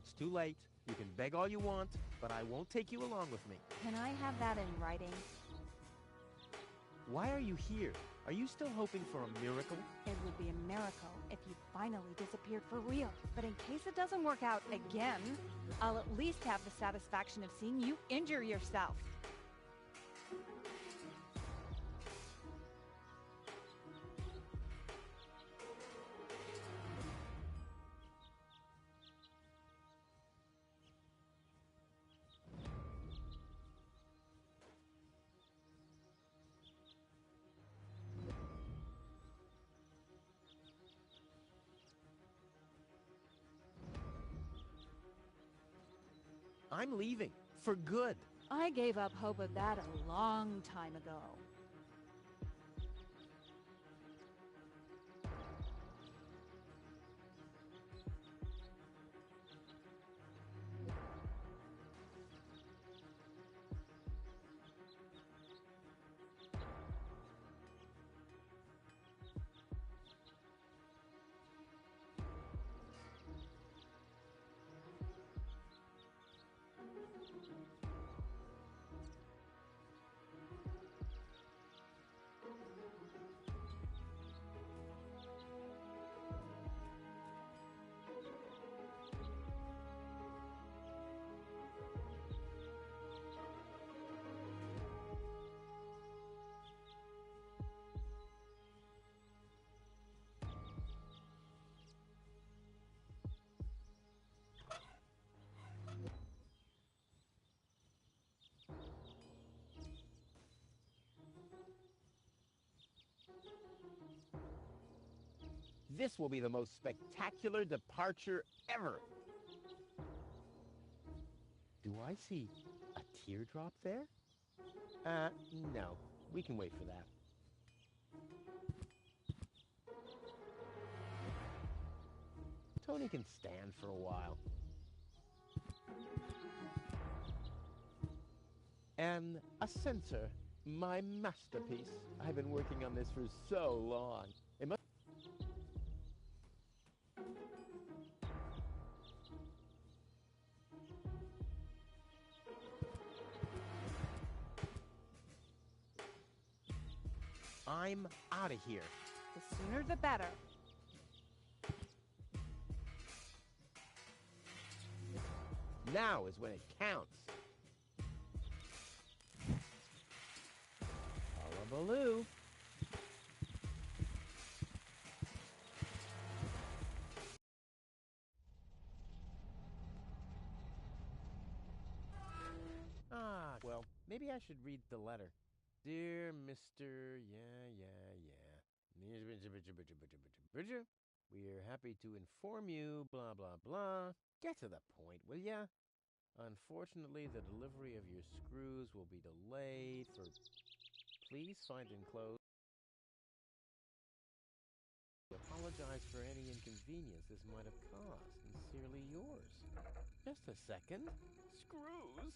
It's too late. You can beg all you want, but I won't take you along with me. Can I have that in writing? Why are you here? Are you still hoping for a miracle? It would be a miracle if you finally disappeared for real. But in case it doesn't work out again, I'll at least have the satisfaction of seeing you injure yourself. I'm leaving. For good. I gave up hope of that a long time ago. This will be the most spectacular departure ever. Do I see a teardrop there? No. We can wait for that. Tony can stand for a while. And a sensor, my masterpiece. I've been working on this for so long. It must. I'm out of here. The sooner the better. Now is when it counts. Hullabaloo. Well, maybe I should read the letter. Dear Mr. We're happy to inform you, blah, blah, blah. Get to the point, will ya? Unfortunately, the delivery of your screws will be delayed for... Please find enclosed. Apologize for any inconvenience this might have caused. Sincerely yours. Just a second. Screws?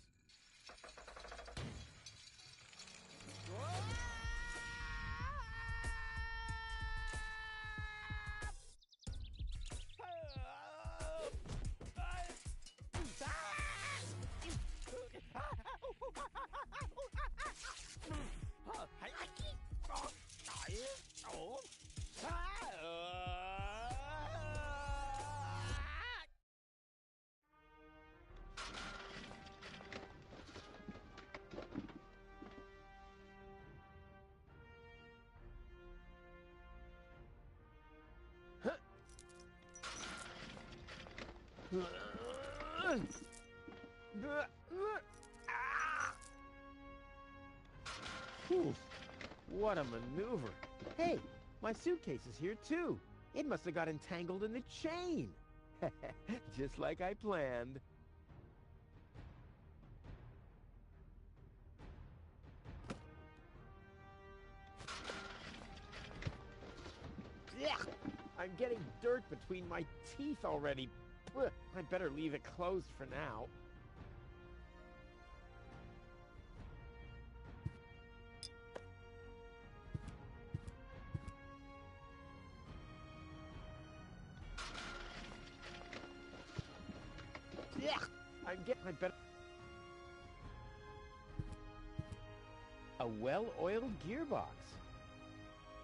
Whew. What a maneuver. Hey, my suitcase is here too. It must have got entangled in the chain. Just like I planned. Ugh, I'm getting dirt between my teeth already. Ugh, I'd better leave it closed for now. Yeah, I better. A well-oiled gearbox.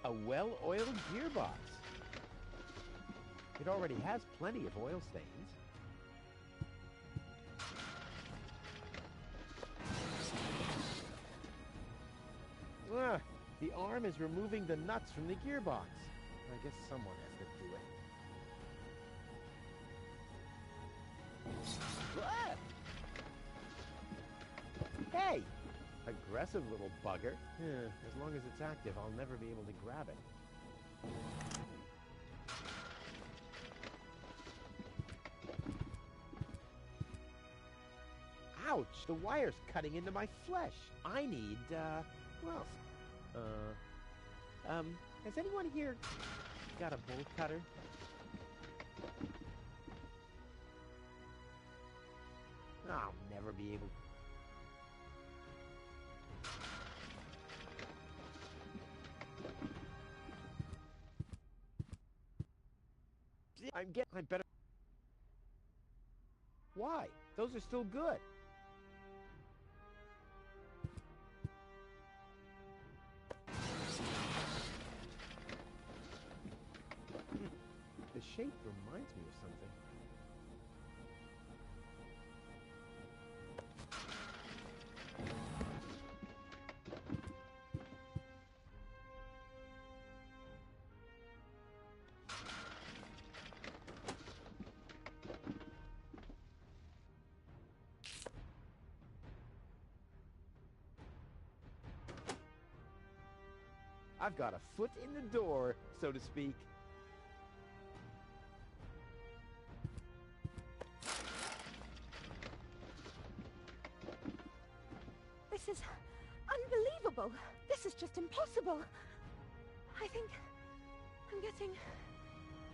A well-oiled gearbox. It already has plenty of oil stains. Ah, the arm is removing the nuts from the gearbox. I guess someone has to do it. Ah! Hey! Aggressive little bugger. As long as it's active, I'll never be able to grab it. Ouch! The wire's cutting into my flesh. I need, well, has anyone here got a bolt cutter? I'll never be able. I better. Why? Those are still good. The shape reminds me of something. I've got a foot in the door, so to speak. This is unbelievable. This is just impossible. I think I'm getting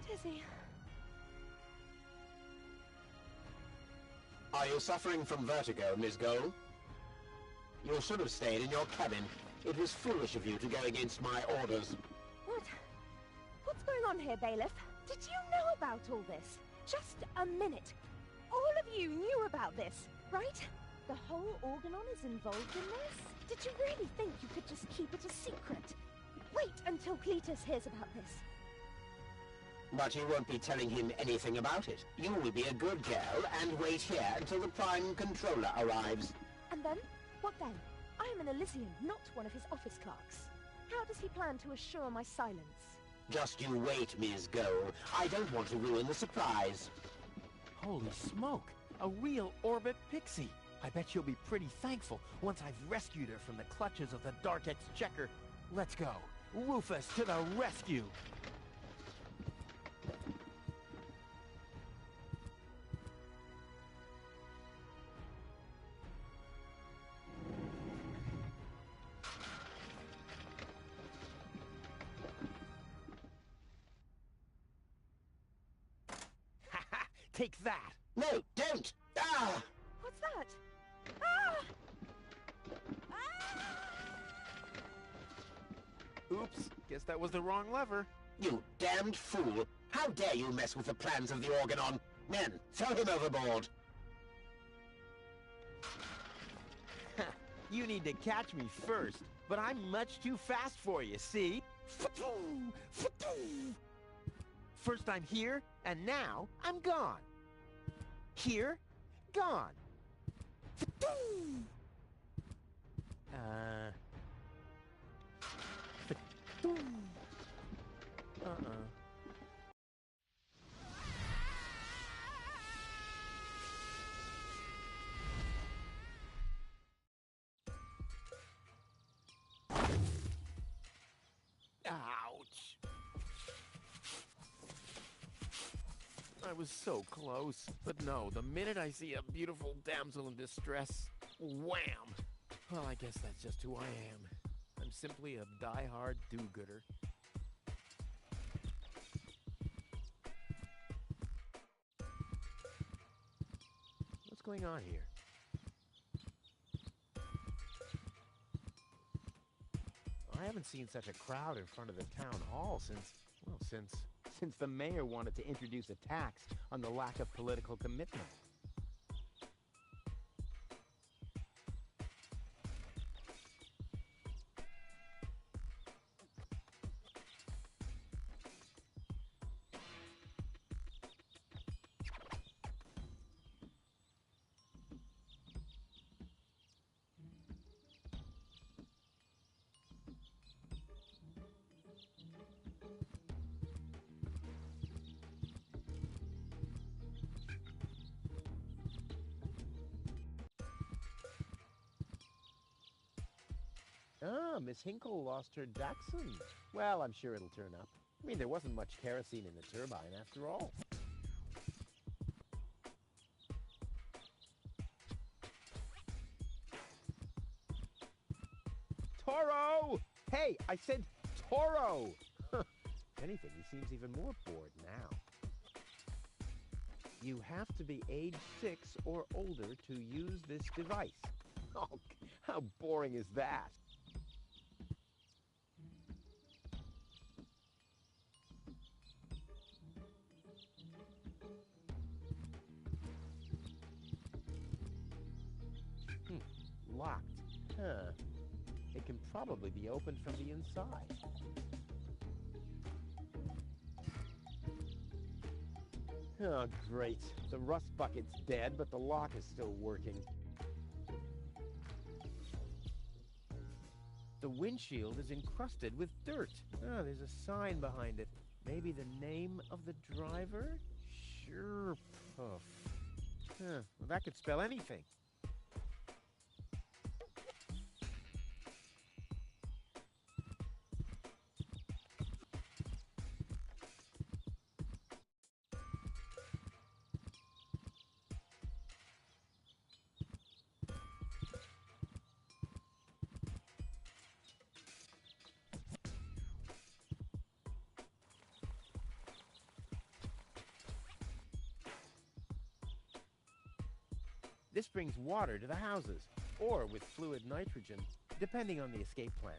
dizzy. Are you suffering from vertigo, Miss Gold? You should have stayed in your cabin. It was foolish of you to go against my orders. What's going on here, Bailiff? Did you know about all this? Just a minute. All of you knew about this, right? The whole Organon is involved in this? Did you really think you could just keep it a secret? Wait until Cletus hears about this. But you won't be telling him anything about it. You will be a good girl and wait here until the Prime Controller arrives. And then? What then? I am an Elysian, not one of his office clerks. How does he plan to assure my silence? Just you wait, Ms. Gold. I don't want to ruin the surprise. Holy smoke! A real orbit pixie! I bet you'll be pretty thankful once I've rescued her from the clutches of the Dark Exchequer. Let's go! Rufus to the rescue! Take that! No, don't! Ah! What's that? Ah! Ah! Oops, guess that was the wrong lever. You damned fool! How dare you mess with the plans of the Organon? Men, throw him overboard! You need to catch me first, but I'm much too fast for you, see? First I'm here, and now I'm gone. Here, gone. Ouch. I was so close. But no, the minute I see a beautiful damsel in distress, wham! Well, I guess that's just who I am. I'm simply a die-hard do-gooder. What's going on here? I haven't seen such a crowd in front of the town hall since the mayor wanted to introduce a tax on the lack of political commitment. Ah, Miss Hinkle lost her Dachshund. Well, I'm sure it'll turn up. I mean, there wasn't much kerosene in the turbine after all. Toro! Hey, I said Toro! If anything, he seems even more bored now. You have to be age 6 or older to use this device. Oh, how boring is that? Locked. Huh. It can probably be opened from the inside. Oh, great. The rust bucket's dead, but the lock is still working. The windshield is encrusted with dirt. Oh, there's a sign behind it. Maybe the name of the driver? Sure, Puff. Huh, well, that could spell anything. This brings water to the houses, or with fluid nitrogen, depending on the escape plan.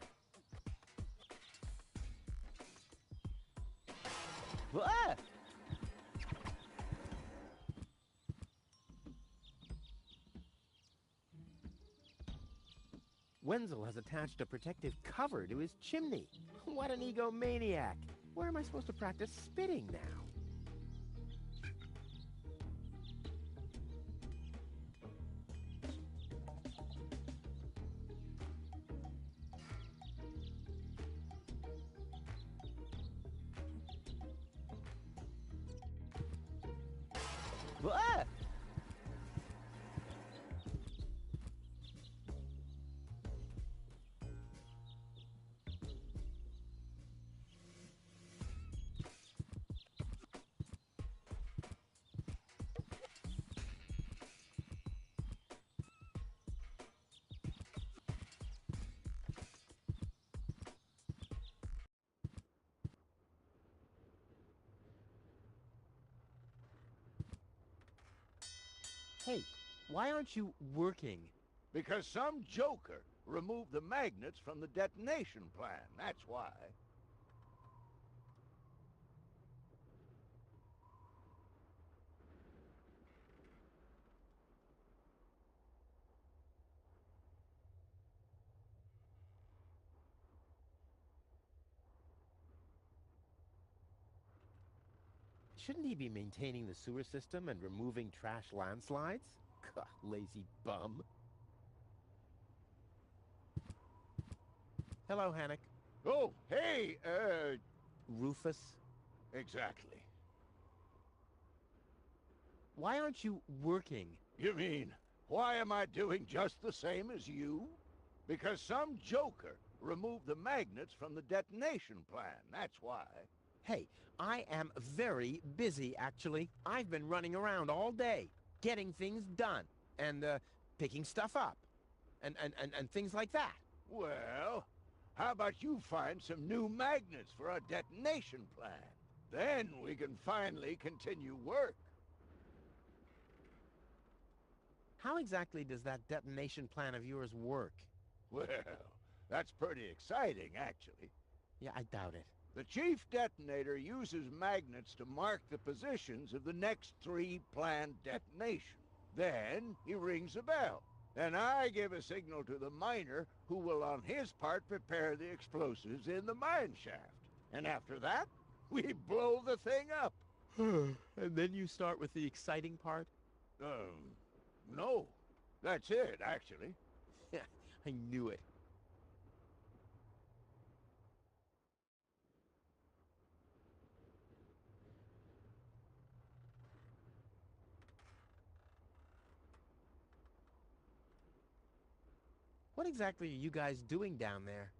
Ah! Wenzel has attached a protective cover to his chimney. What an egomaniac! Where am I supposed to practice spitting now? Ah! Hey, why aren't you working? Because some joker removed the magnets from the detonation plan, that's why. Shouldn't he be maintaining the sewer system and removing trash landslides? Gah, lazy bum. Hello, Hannock. Oh, hey, Rufus, exactly. why aren't you working? You mean, why am I doing just the same as you? Because some joker removed the magnets from the detonation plan, that's why. Hey, I am very busy, actually. I've been running around all day, getting things done, and, picking stuff up, and things like that. Well, how about you find some new magnets for our detonation plan? Then we can finally continue work. How exactly does that detonation plan of yours work? Well, that's pretty exciting, actually. Yeah, I doubt it. The chief detonator uses magnets to mark the positions of the next 3 planned detonations. Then he rings a bell. Then I give a signal to the miner, who will on his part prepare the explosives in the mine shaft. And after that, we blow the thing up. And then you start with the exciting part? No. That's it, actually. Yeah, I knew it. What exactly are you guys doing down there?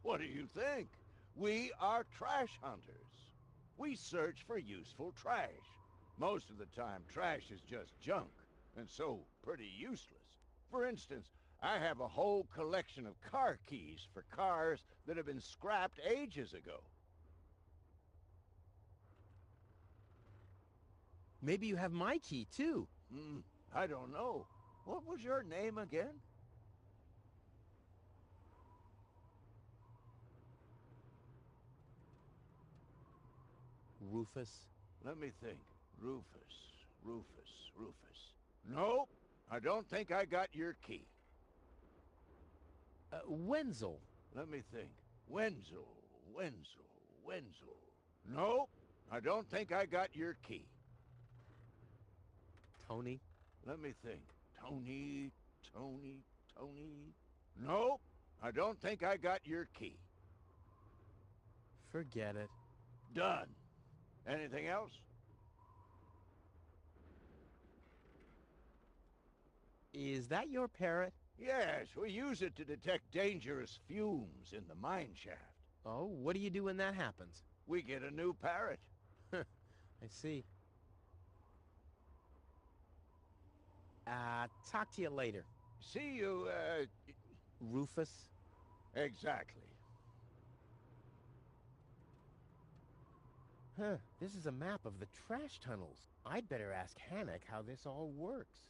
What do you think? We are trash hunters. We search for useful trash. Most of the time, trash is just junk, and so pretty useless. For instance, I have a whole collection of car keys for cars that have been scrapped ages ago. Maybe you have my key, too. I don't know. What was your name again? Rufus. Let me think. Rufus. Nope. I don't think I got your key. Wenzel. Let me think. Wenzel. Nope. I don't think I got your key. Tony. Let me think. Tony. Nope. I don't think I got your key. Forget it. Done. Anything else? Is that your parrot? Yes, we use it to detect dangerous fumes in the mine shaft. Oh, what do you do when that happens? We get a new parrot. I see. Talk to you later. See you, Rufus? Exactly. Huh, this is a map of the trash tunnels. I'd better ask Hannock how this all works.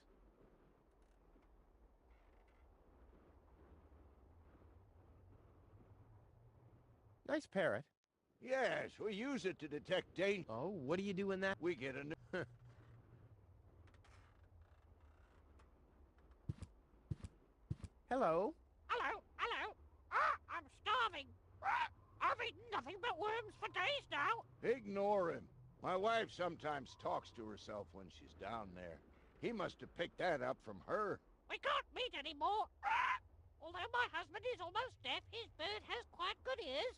Nice parrot. Yes, we use it to detect danger. Oh, what do you do when that... We get a new... Hello? Hello. I'm starving. I've eaten nothing but worms for days now. Ignore him. My wife sometimes talks to herself when she's down there. He must have picked that up from her. We can't meet anymore. Although my husband is almost deaf, his bird has quite good ears.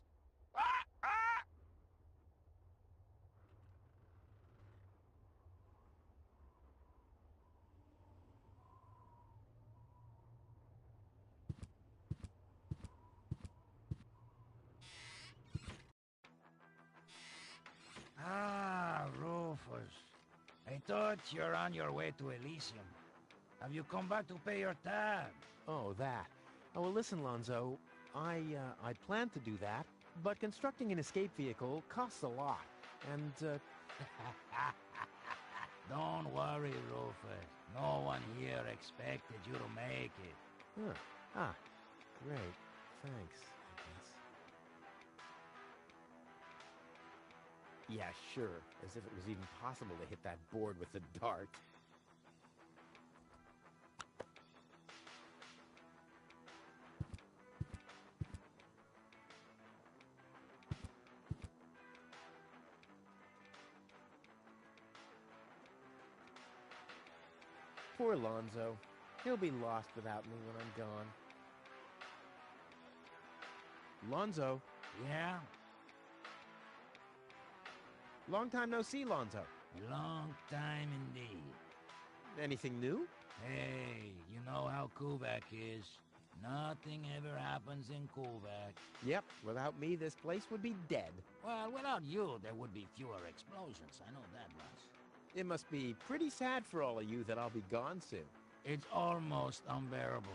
Ah, Rufus. I thought you're on your way to Elysium. Have you come back to pay your tab? Oh, that. Oh, well, listen, Lonzo. I planned to do that, but constructing an escape vehicle costs a lot. And, Don't worry, Rufus. No one here expected you to make it. Huh. Ah, great. Thanks, I guess. Yeah, sure. As if it was even possible to hit that board with a dart. Poor Lonzo. He'll be lost without me when I'm gone. Lonzo. Yeah? Long time no see, Lonzo. Long time indeed. Anything new? Hey, you know how Kuvak is. Nothing ever happens in Kuvak. Yep, without me, this place would be dead. Well, without you, there would be fewer explosions. I know that much. It must be pretty sad for all of you that I'll be gone soon. It's almost unbearable.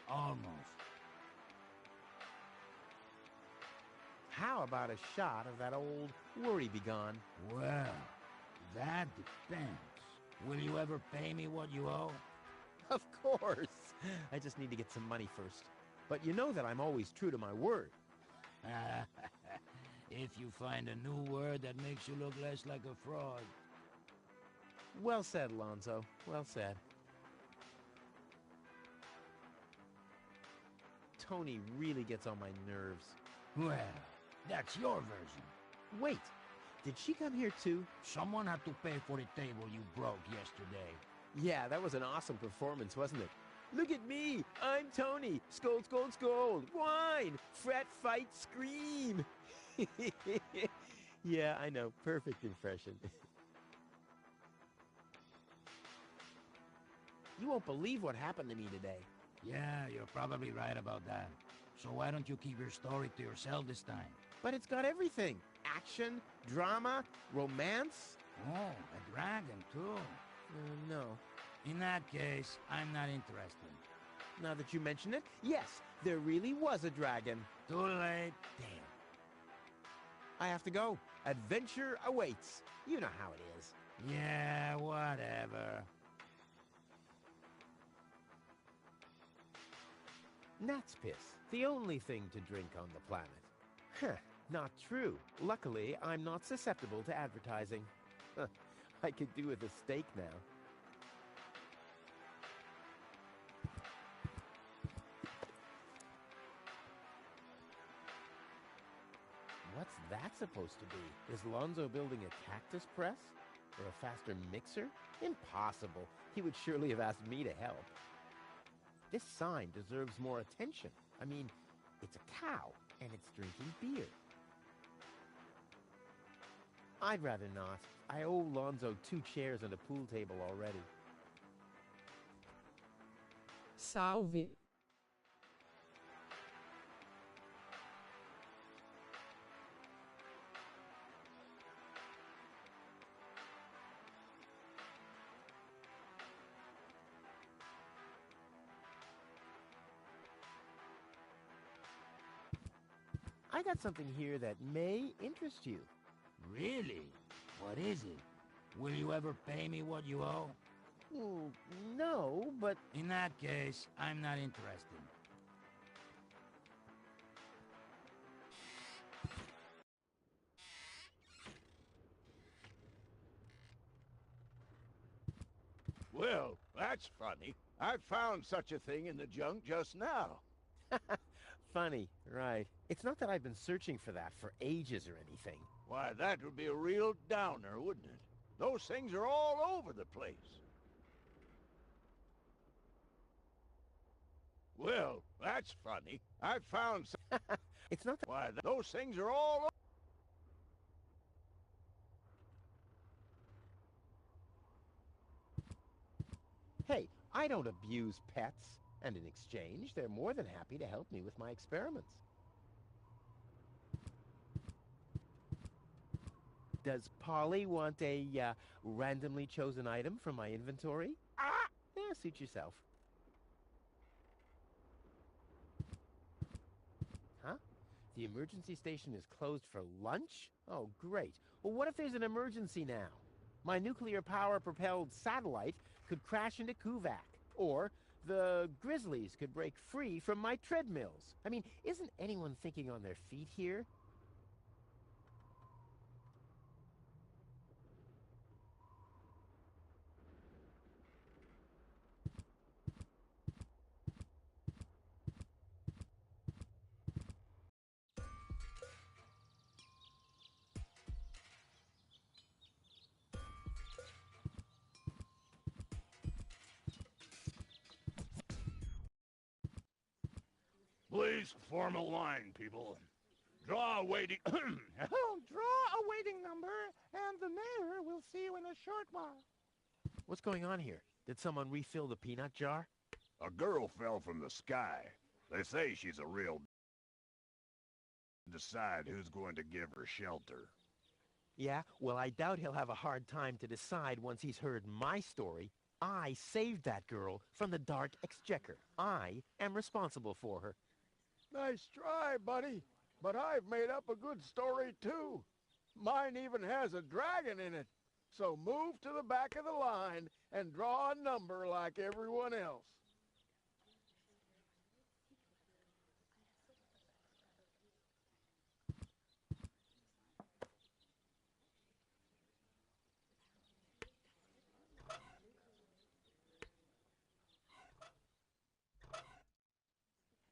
Almost. How about a shot of that old worry begone? Well, that depends. Will you ever pay me what you owe? Of course. I just need to get some money first. But you know that I'm always true to my word. If you find a new word that makes you look less like a fraud. Well said, Lonzo. Well said. Tony really gets on my nerves. Well, that's your version. Wait, did she come here too? Someone had to pay for the table you broke yesterday. Yeah, that was an awesome performance, wasn't it? Look at me! I'm Tony! Scold, scold, scold! Whine! Fret, fight, scream! Yeah, I know. Perfect impression. You won't believe what happened to me today. Yeah, you're probably right about that. So why don't you keep your story to yourself this time? But it's got everything. Action, drama, romance. Oh, a dragon, too. No. In that case, I'm not interested. Now that you mention it, yes, there really was a dragon. Too late. Damn. I have to go. Adventure awaits. You know how it is. Yeah, whatever. Gnat's piss. The only thing to drink on the planet. Huh. Not true. Luckily, I'm not susceptible to advertising. I could do with a steak now. What's that supposed to be? Is Lonzo building a cactus press? Or a faster mixer? Impossible. He would surely have asked me to help. This sign deserves more attention. I mean, it's a cow, and it's drinking beer. I'd rather not. I owe Lonzo 2 chairs and a pool table already. Salve. I got something here that may interest you. Really? What is it? Will you ever pay me what you owe? Well, no, but... In that case, I'm not interested. Well, that's funny. I found such a thing in the junk just now. Funny, right. It's not that I've been searching for that for ages or anything. Why, that would be a real downer, wouldn't it? Those things are all over the place. Well, that's funny. I found some... It's not that... Why, those things are all over... Hey, I don't abuse pets. And in exchange, they're more than happy to help me with my experiments. Does Polly want a randomly chosen item from my inventory? Yeah, suit yourself. Huh? The emergency station is closed for lunch? Oh, great. Well, what if there's an emergency now? My nuclear power-propelled satellite could crash into Kuvak. Or the Grizzlies could break free from my treadmills. I mean, isn't anyone thinking on their feet here? Please form a line, people. Draw a waiting... Oh, draw a waiting number, and the mayor will see you in a short while. What's going on here? Did someone refill the peanut jar? A girl fell from the sky. They say she's a real... Decide who's going to give her shelter. Yeah? Well, I doubt he'll have a hard time to decide once he's heard my story. I saved that girl from the Dark Exchequer. I am responsible for her. Nice try, buddy. But I've made up a good story, too. Mine even has a dragon in it. So move to the back of the line and draw a number like everyone else.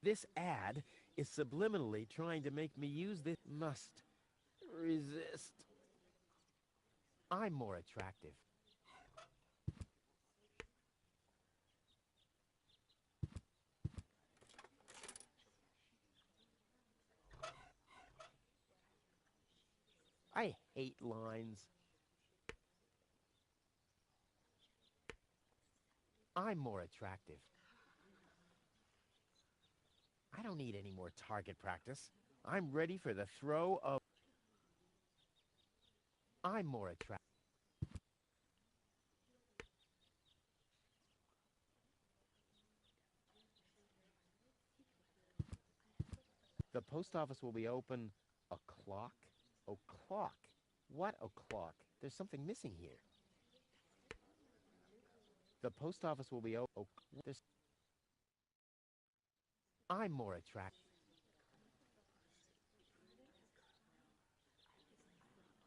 This ad is subliminally trying to make me use this must resist. I'm more attractive. I hate lines. I'm more attractive. I don't need any more target practice. I'm ready for the throw of... I'm more attractive. The post office will be open o'clock? O'clock? What o'clock? There's something missing here. The post office will be open... I'm more attractive.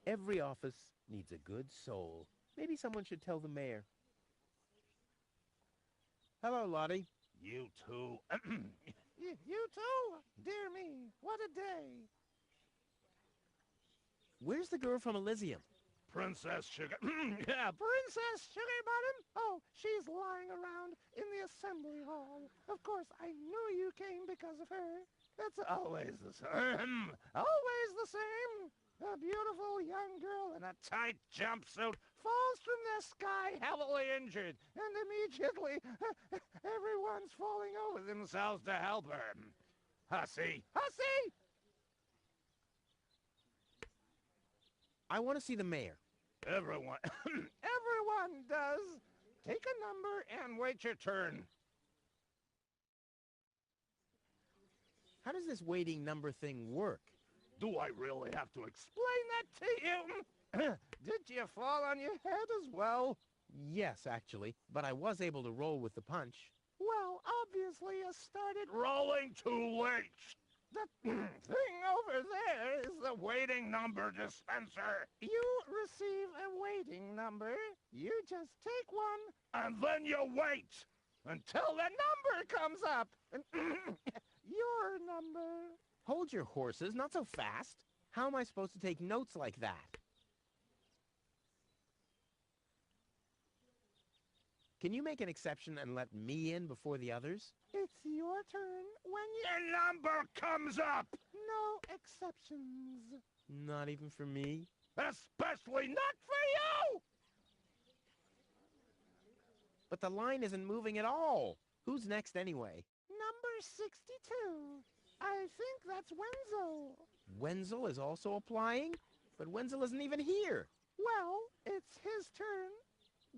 Every office needs a good soul. Maybe someone should tell the mayor. Hello, Lottie. You too. You too? Dear me, what a day. Where's the girl from Elysium? Princess Sugar... yeah, Princess Sugar Bottom? Oh, she's lying around in the assembly hall. Of course, I knew you came because of her. That's always the same. Always the same. A beautiful young girl in a tight jumpsuit falls from the sky heavily injured, and immediately everyone's falling over themselves to help her. Hussy! Hussy! I want to see the mayor. Everyone, everyone does. Take a number and wait your turn. How does this waiting number thing work? Do I really have to explain that to you? Did you fall on your head as well? Yes, actually, but I was able to roll with the punch. Well, obviously you started rolling too late. That thing over there is the waiting number dispenser. You receive a waiting number. You just take one, and then you wait until the number comes up. Your number. Hold your horses, not so fast. How am I supposed to take notes like that? Can you make an exception and let me in before the others? It's your turn when your number comes up. No exceptions. Not even for me? Especially not for you! But the line isn't moving at all. Who's next anyway? Number 62. I think that's Wenzel. Wenzel is also applying? But Wenzel isn't even here. Well, it's his turn.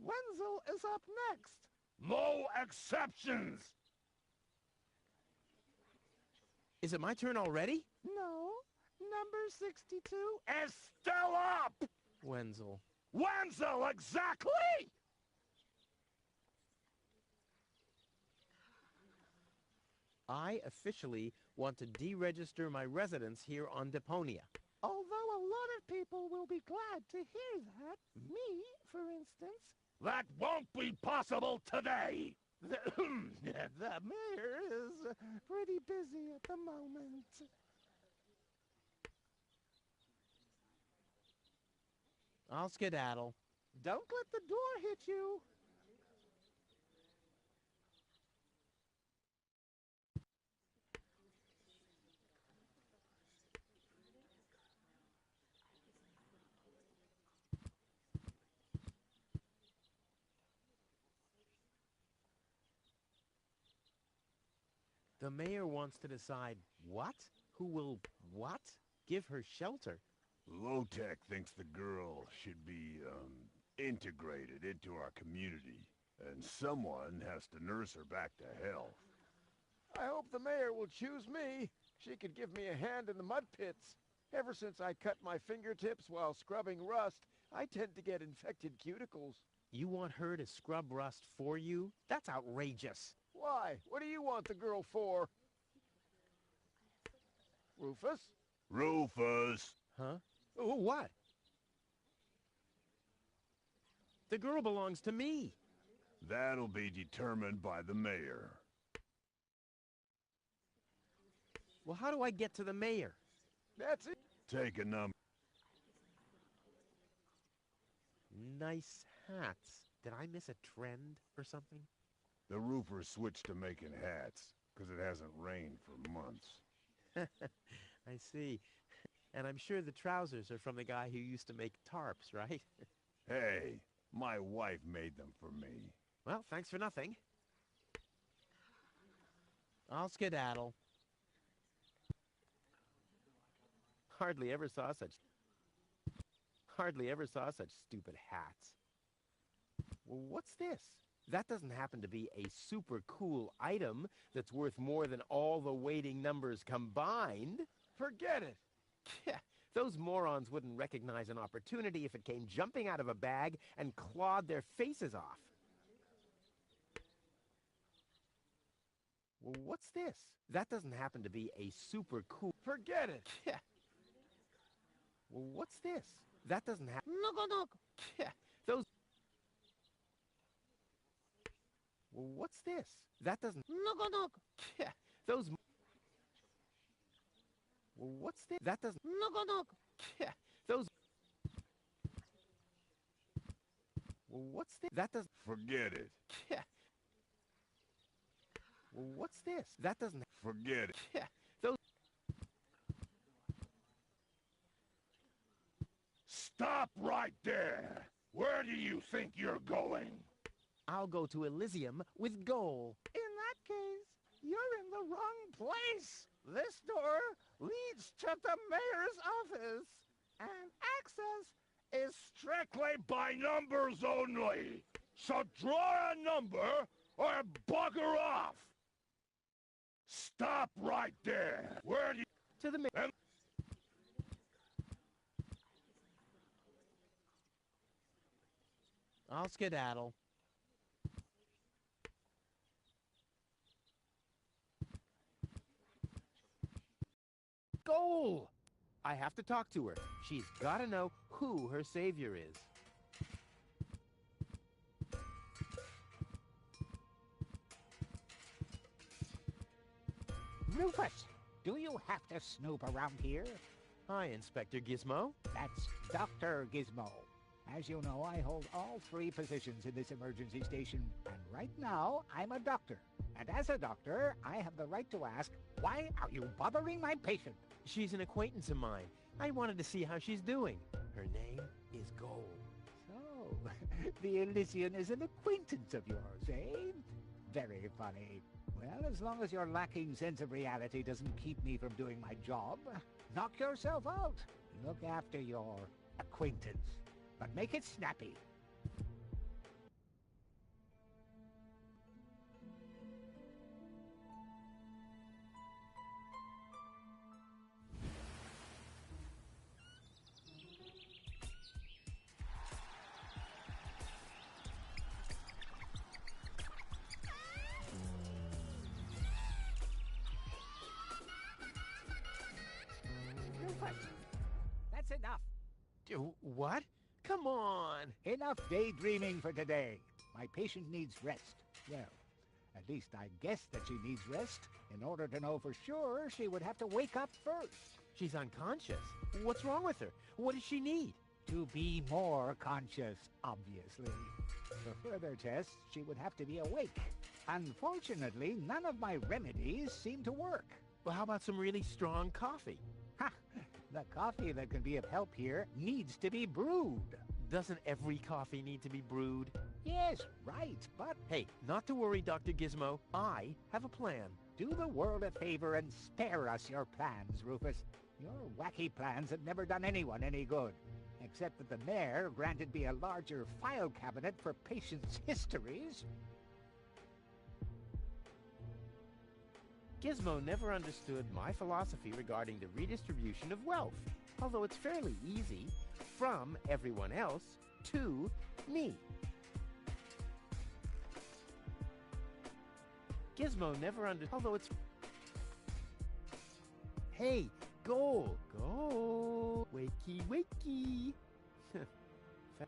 Wenzel is up next. No exceptions! Is it my turn already? No. Number 62 is still up! Wenzel. Wenzel, exactly! I officially want to deregister my residence here on Deponia. Although a lot of people will be glad to hear that. Me, for instance. That won't be possible today! The mayor is pretty busy at the moment. I'll skedaddle. Don't let the door hit you. The mayor wants to decide what? Who will what? Give her shelter. Low-Tech thinks the girl should be, integrated into our community. And someone has to nurse her back to health. I hope the mayor will choose me. She could give me a hand in the mud pits. Ever since I cut my fingertips while scrubbing rust, I tend to get infected cuticles. You want her to scrub rust for you? That's outrageous. Why? What do you want the girl for? Rufus? Rufus! Huh? Oh, what? The girl belongs to me. That'll be determined by the mayor. Well, how do I get to the mayor? That's it. Take a number. Nice hats. Did I miss a trend or something? The roofer switched to making hats, because it hasn't rained for months. I see. And I'm sure the trousers are from the guy who used to make tarps, right? Hey, my wife made them for me. Well, thanks for nothing. I'll skedaddle. Hardly ever saw such... Hardly ever saw such stupid hats. Well, what's this? That doesn't happen to be a super cool item that's worth more than all the waiting numbers combined. Forget it. Yeah, those morons wouldn't recognize an opportunity if it came jumping out of a bag and clawed their faces off. Well, what's this? That doesn't happen to be a super cool... Forget it. Yeah. Well, what's this? That doesn't happen... Look. Yeah, those... Well, what's this? That doesn't... Look. Yeah, those... Well, what's this? That doesn't... Look. Yeah, those... Well, what's this? That doesn't... Forget it. Yeah. Well, what's this? That doesn't... Forget it. Yeah, those... Stop right there! Where do you think you're going? I'll go to Elysium with Goal. In that case, you're in the wrong place. This door leads to the mayor's office, and access is Strictly by numbers only! So draw a number or bugger off! Stop right there! Where do you... To the mayor. I'll skedaddle. Goal! I have to talk to her. She's got to know who her savior is. Rufus, do you have to snoop around here? Hi, Inspector Gizmo. That's Dr. Gizmo. As you know, I hold all 3 positions in this emergency station, and right now, I'm a doctor. And as a doctor, I have the right to ask, why are you bothering my patient? She's an acquaintance of mine. I wanted to see how she's doing. Her name is Goal. So, the Elysian is an acquaintance of yours, eh? Very funny. Well, as long as your lacking sense of reality doesn't keep me from doing my job, knock yourself out. Look after your acquaintance, but make it snappy. That's enough. What? Come on! Enough daydreaming for today. My patient needs rest. Well, at least I guess that she needs rest. In order to know for sure, she would have to wake up first. She's unconscious. What's wrong with her? What does she need? To be more conscious, obviously. For further tests, she would have to be awake. Unfortunately, none of my remedies seem to work. Well, how about some really strong coffee? Ha! The coffee that can be of help here needs to be brewed. Doesn't every coffee need to be brewed? Yes, right, but Hey, not to worry, Dr. Gizmo. I have a plan. do the world a favor and spare us your plans, Rufus. Your wacky plans have never done anyone any good, except that the mayor granted me a larger file cabinet for patients' histories. Gizmo never understood my philosophy regarding the redistribution of wealth, although it's fairly easy, from everyone else to me. Gizmo never understood, although it's... Hey, Goal! Goal! Wakey, wakey!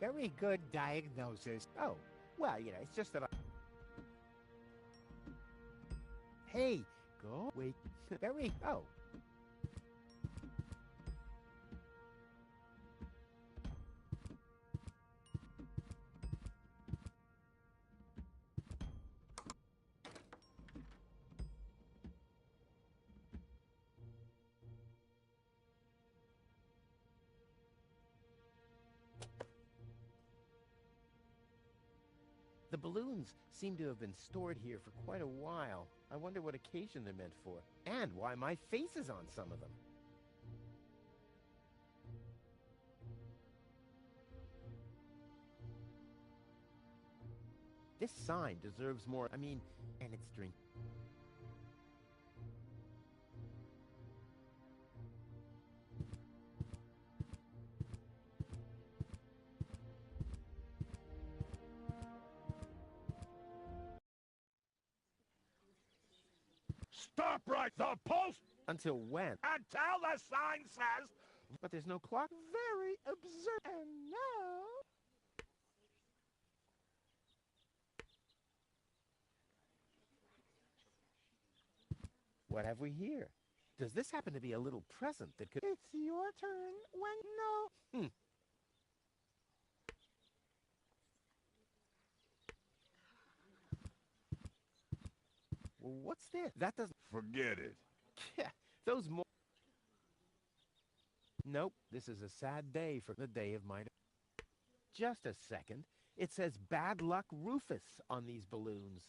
Very good diagnosis. Oh, well, you know, it's just that I... Hey, Go, wait, Very... oh. The balloons seem to have been stored here for quite a while. I wonder what occasion they're meant for, and why my face is on some of them. This sign deserves more, and it's drink. Stop right the post Until when? until the sign says... But there's no clock. Very absurd. And now... What have we here? Does this happen to be a little present that could... It's your turn when... No. Well, what's this? That doesn't... Forget it. Yeah, those more... Nope, this is a sad day for the day of my... Just a second. It says Bad Luck Rufus on these balloons.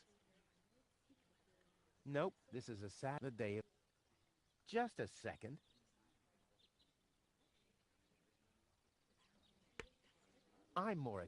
Nope, this is a sad day of... Just a second. I'm more...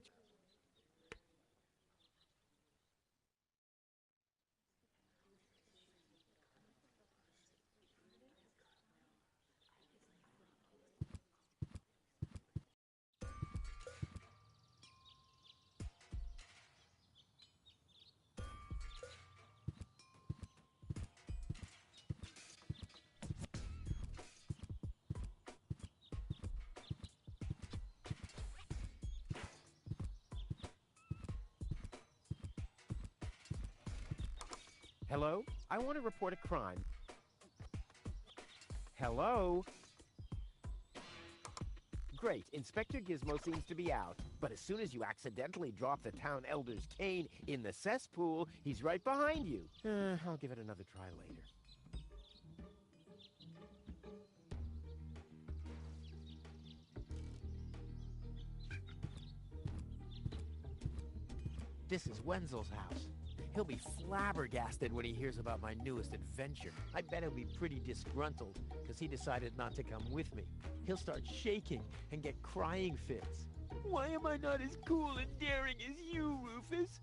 Hello? I want to report a crime. Hello? Great, Inspector Gizmo seems to be out. But as soon as you accidentally drop the town elder's cane in the cesspool, he's right behind you. I'll give it another try later. This is Wenzel's house. He'll be flabbergasted when he hears about my newest adventure. I bet he'll be pretty disgruntled, because he decided not to come with me. He'll start shaking and get crying fits. Why am I not as cool and daring as you, Rufus?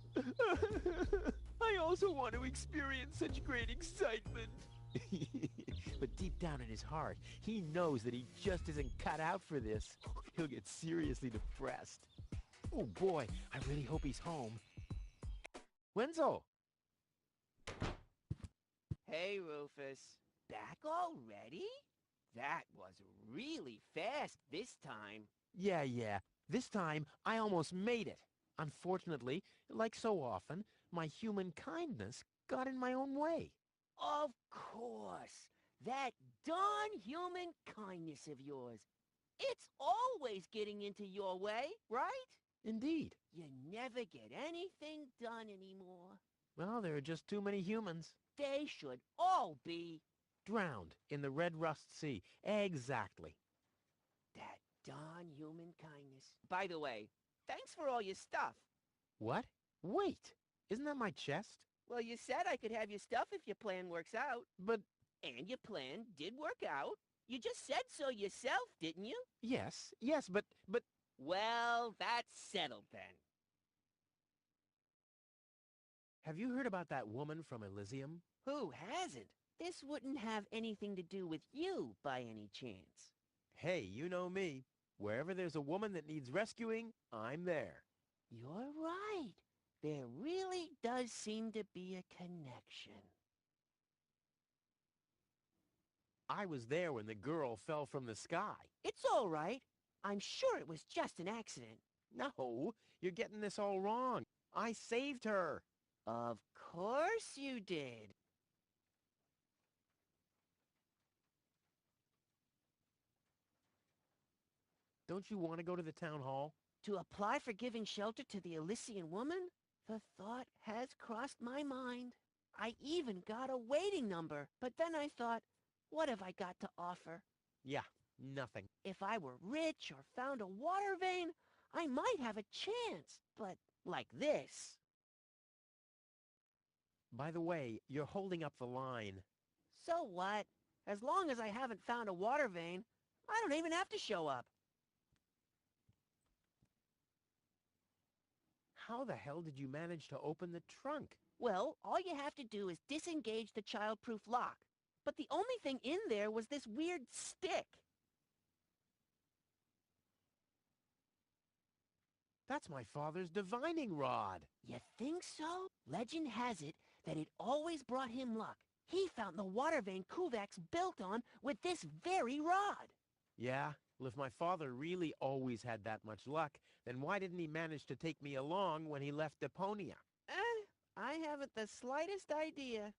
I also want to experience such great excitement. But deep down in his heart, he knows that he just isn't cut out for this. He'll get seriously depressed. Oh boy, I really hope he's home. Wenzel! Hey, Rufus. Back already? That was really fast this time. Yeah. This time, I almost made it. Unfortunately, like so often, my human kindness got in my own way. Of course. That darn human kindness of yours. It's always getting into your way, right? Indeed. You never get anything done anymore. Well, there are just too many humans. They should all be... drowned in the Red Rust Sea. Exactly. That darn human kindness. By the way, thanks for all your stuff. What? Wait, isn't that my chest? Well, you said I could have your stuff if your plan works out. But... And your plan did work out. You just said so yourself, didn't you? Yes, but... Well, that's settled then. Have you heard about that woman from Elysium? Who hasn't? This wouldn't have anything to do with you, by any chance. Hey, you know me. Wherever there's a woman that needs rescuing, I'm there. You're right. There really does seem to be a connection. I was there when the girl fell from the sky. It's all right. I'm sure it was just an accident. No, you're getting this all wrong. I saved her. Of course you did. Don't you want to go to the town hall? To apply for giving shelter to the Elysian woman? The thought has crossed my mind. I even got a waiting number, but then I thought, what have I got to offer? Yeah, nothing. If I were rich or found a water vein, I might have a chance, but like this. By the way, you're holding up the line. So what? As long as I haven't found a water vein, I don't even have to show up. How the hell did you manage to open the trunk? Well, all you have to do is disengage the child-proof lock. But the only thing in there was this weird stick. That's my father's divining rod. You think so? Legend has it that it always brought him luck. He found the water vein Kuvak's built on with this very rod. Yeah? Well, if my father really always had that much luck, then why didn't he manage to take me along when he left Deponia? I haven't the slightest idea.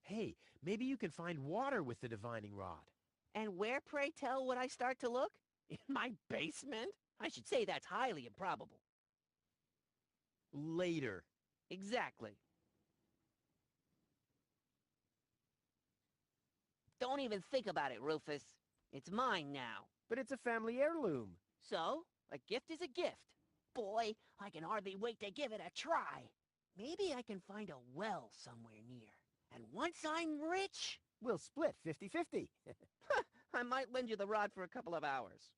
Hey, maybe you can find water with the divining rod. And where, pray tell, would I start to look? In my basement? I should say that's highly improbable. Later. Exactly. Don't even think about it, Rufus. It's mine now. But it's a family heirloom. So, a gift is a gift. Boy, I can hardly wait to give it a try. Maybe I can find a well somewhere near. And once I'm rich... We'll split 50-50. I might lend you the rod for a couple of hours.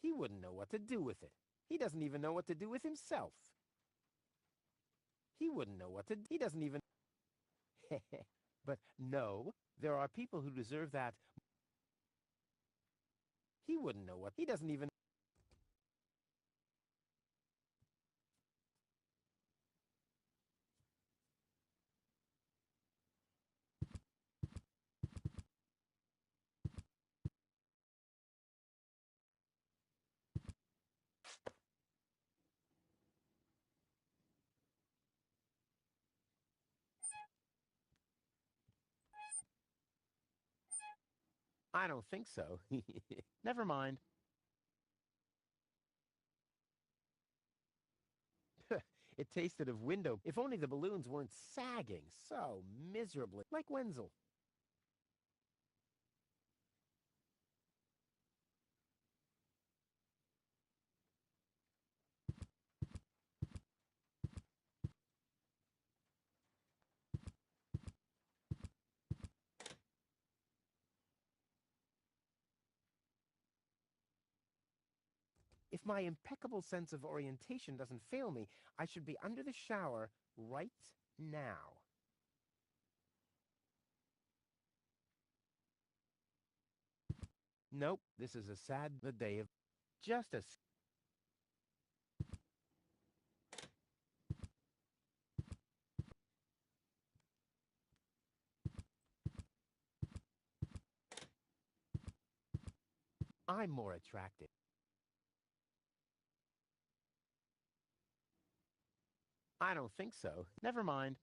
He wouldn't know what to do with it. He doesn't even know what to do with himself. He wouldn't know what to... He doesn't even... But no, there are people who deserve that. He wouldn't know what... He doesn't even... I don't think so. Never mind. It tasted of window. If only the balloons weren't sagging so miserably, like Wenzel. If my impeccable sense of orientation doesn't fail me, I should be under the shower right now. Nope, this is a sad day of justice. I'm more attractive. I don't think so. Never mind.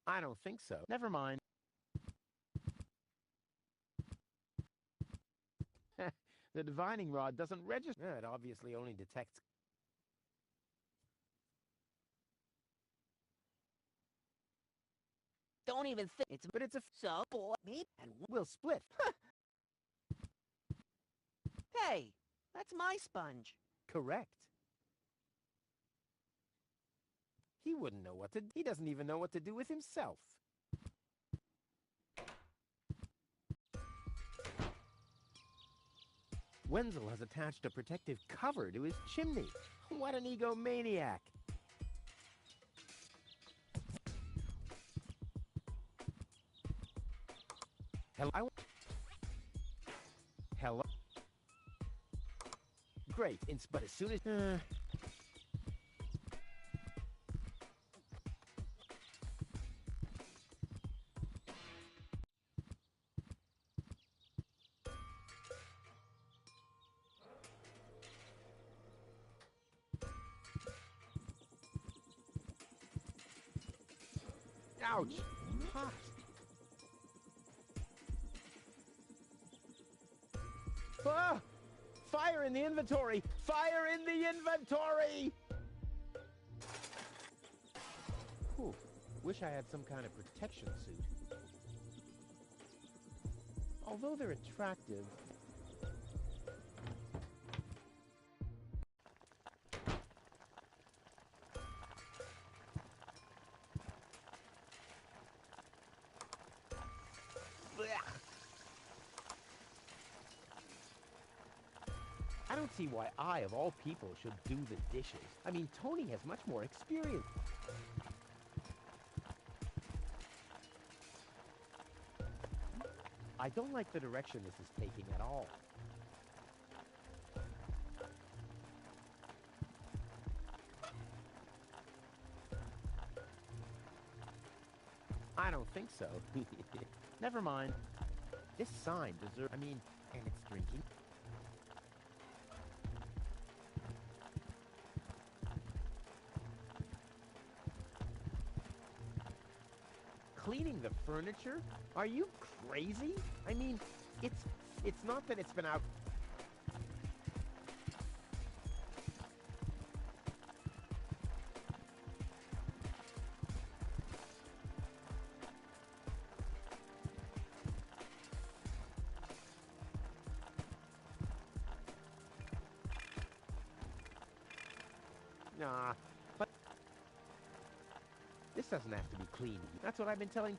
I don't think so. Never mind. The divining rod doesn't register. It obviously only detects... Don't even think it's... But it's a... So, boy, me and... We'll split. Hey, that's my sponge. Correct. He wouldn't know what to... He doesn't even know what to do with himself. Wenzel has attached a protective cover to his chimney. What an egomaniac. Hello? Hello? Great, but as soon as... Ouch! Hot! Ah! Fire in the inventory! Fire in the inventory! Whew. Wish I had some kind of protection suit. Although they're attractive, I don't see why I, of all people, should do the dishes. I mean, Tony has much more experience. I don't like the direction this is taking at all. I don't think so. Never mind. This sign deserves... I mean, and it's drinking. Cleaning the furniture? Are you crazy? I mean, it's not that it's been out... Nah, but this doesn't have to be clean. That's what I've been telling...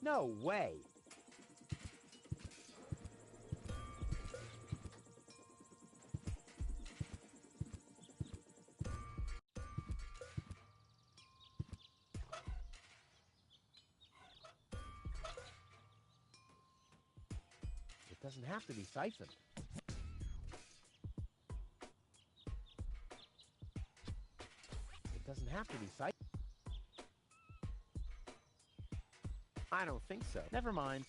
No way! It doesn't have to be siphoned. It doesn't have to be siphoned. I don't think so. Never mind.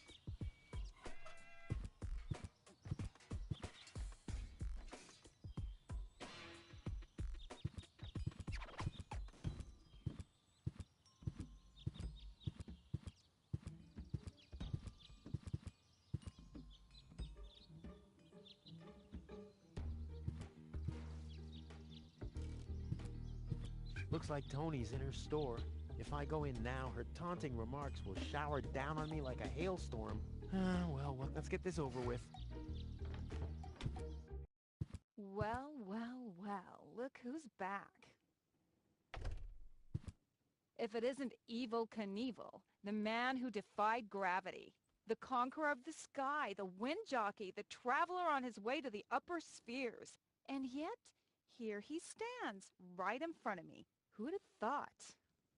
Looks like Tony's in her store. If I go in now, her taunting remarks will shower down on me like a hailstorm. Well, let's get this over with. Well, look who's back. If it isn't Evil Knievel, the man who defied gravity, the conqueror of the sky, the wind jockey, the traveler on his way to the upper spheres. And yet, here he stands, right in front of me. Who'd have thought?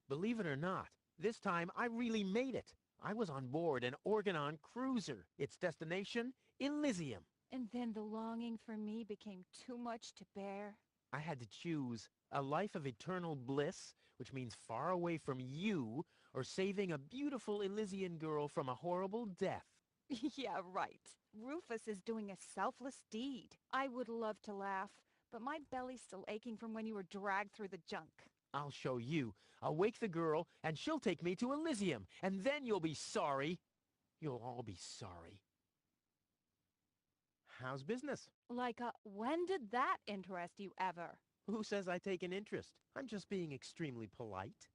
Believe it or not, this time I really made it. I was on board an Organon cruiser. Its destination, Elysium. And then the longing for me became too much to bear. I had to choose a life of eternal bliss, which means far away from you, or saving a beautiful Elysian girl from a horrible death. Yeah, right. Rufus is doing a selfless deed. I would love to laugh, but my belly's still aching from when you were dragged through the junk. I'll show you. I'll wake the girl, and she'll take me to Elysium, and then you'll be sorry. You'll all be sorry. How's business? When did that interest you ever? Who says I take an interest? I'm just being extremely polite.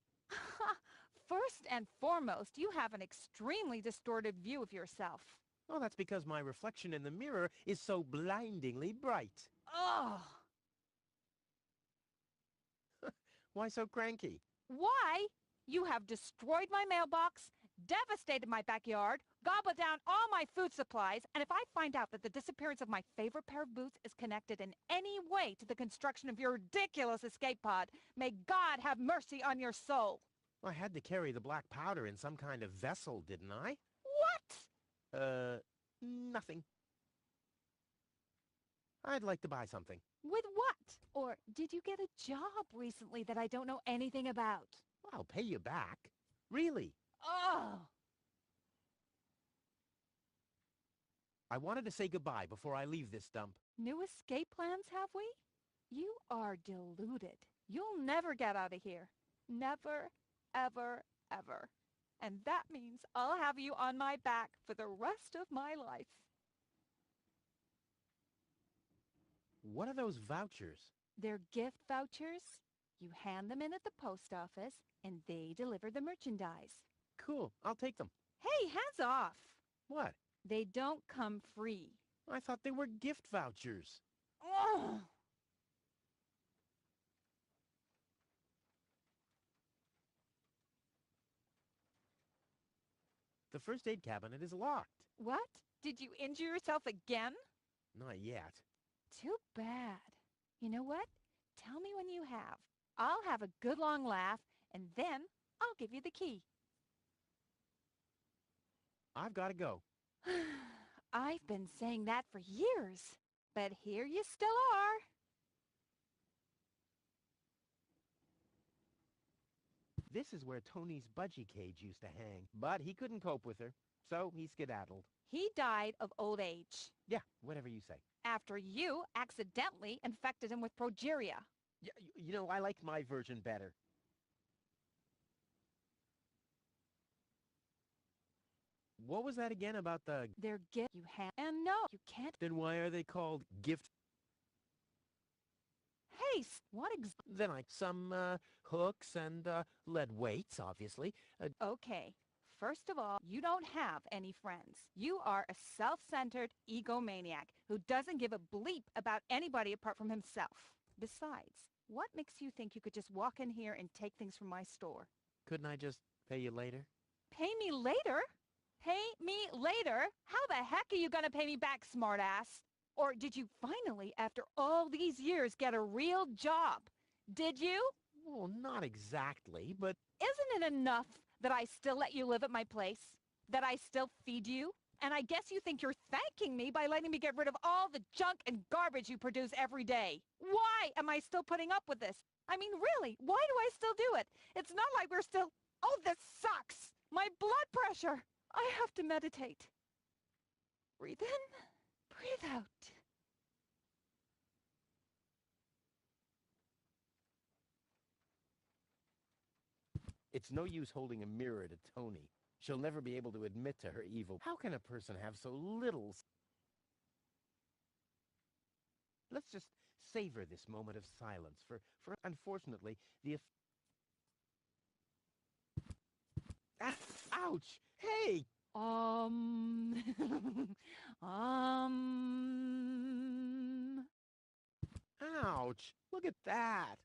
First and foremost, you have an extremely distorted view of yourself. Oh, that's because my reflection in the mirror is so blindingly bright. Ugh! Why so cranky? Why? You have destroyed my mailbox, devastated my backyard, gobbled down all my food supplies, and if I find out that the disappearance of my favorite pair of boots is connected in any way to the construction of your ridiculous escape pod, may God have mercy on your soul. I had to carry the black powder in some kind of vessel, didn't I? What? Nothing. I'd like to buy something. With what? Or did you get a job recently that I don't know anything about? I'll pay you back. Really. Oh! I wanted to say goodbye before I leave this dump. New escape plans, have we? You are deluded. You'll never get out of here. Never, ever, ever. And that means I'll have you on my back for the rest of my life. What are those vouchers? They're gift vouchers. You hand them in at the post office, and they deliver the merchandise. Cool. I'll take them. Hey, hands off. What? They don't come free. I thought they were gift vouchers. Ugh. The first aid cabinet is locked. What? Did you injure yourself again? Not yet. Too bad. You know what? Tell me when you have. I'll have a good long laugh, and then I'll give you the key. I've got to go. I've been saying that for years, but here you still are. This is where Tony's budgie cage used to hang, but he couldn't cope with her, so he skedaddled. He died of old age. Yeah, whatever you say. After you accidentally infected him with progeria. Yeah, you know, I liked my version better. What was that again about the... They're gift you have, and no, you can't. Then why are they called gift... Hey, what Then some hooks and lead weights, obviously. Okay. First of all, you don't have any friends. You are a self-centered egomaniac who doesn't give a bleep about anybody apart from himself. Besides, what makes you think you could just walk in here and take things from my store? Couldn't I just pay you later? Pay me later? Pay me later? How the heck are you gonna pay me back, smartass? Or did you finally, after all these years, get a real job? Did you? Well, not exactly, but... Isn't it enough that I still let you live at my place? That I still feed you? And I guess you think you're thanking me by letting me get rid of all the junk and garbage you produce every day. Why am I still putting up with this? I mean, really, why do I still do it? It's not like we're still... Oh, this sucks! My blood pressure! I have to meditate. Breathe in, breathe out. It's no use holding a mirror to Tony. She'll never be able to admit to her evil. How can a person have so little... Let's just savor this moment of silence, for unfortunately, the... Ah, ouch! Hey! Ouch! Look at that!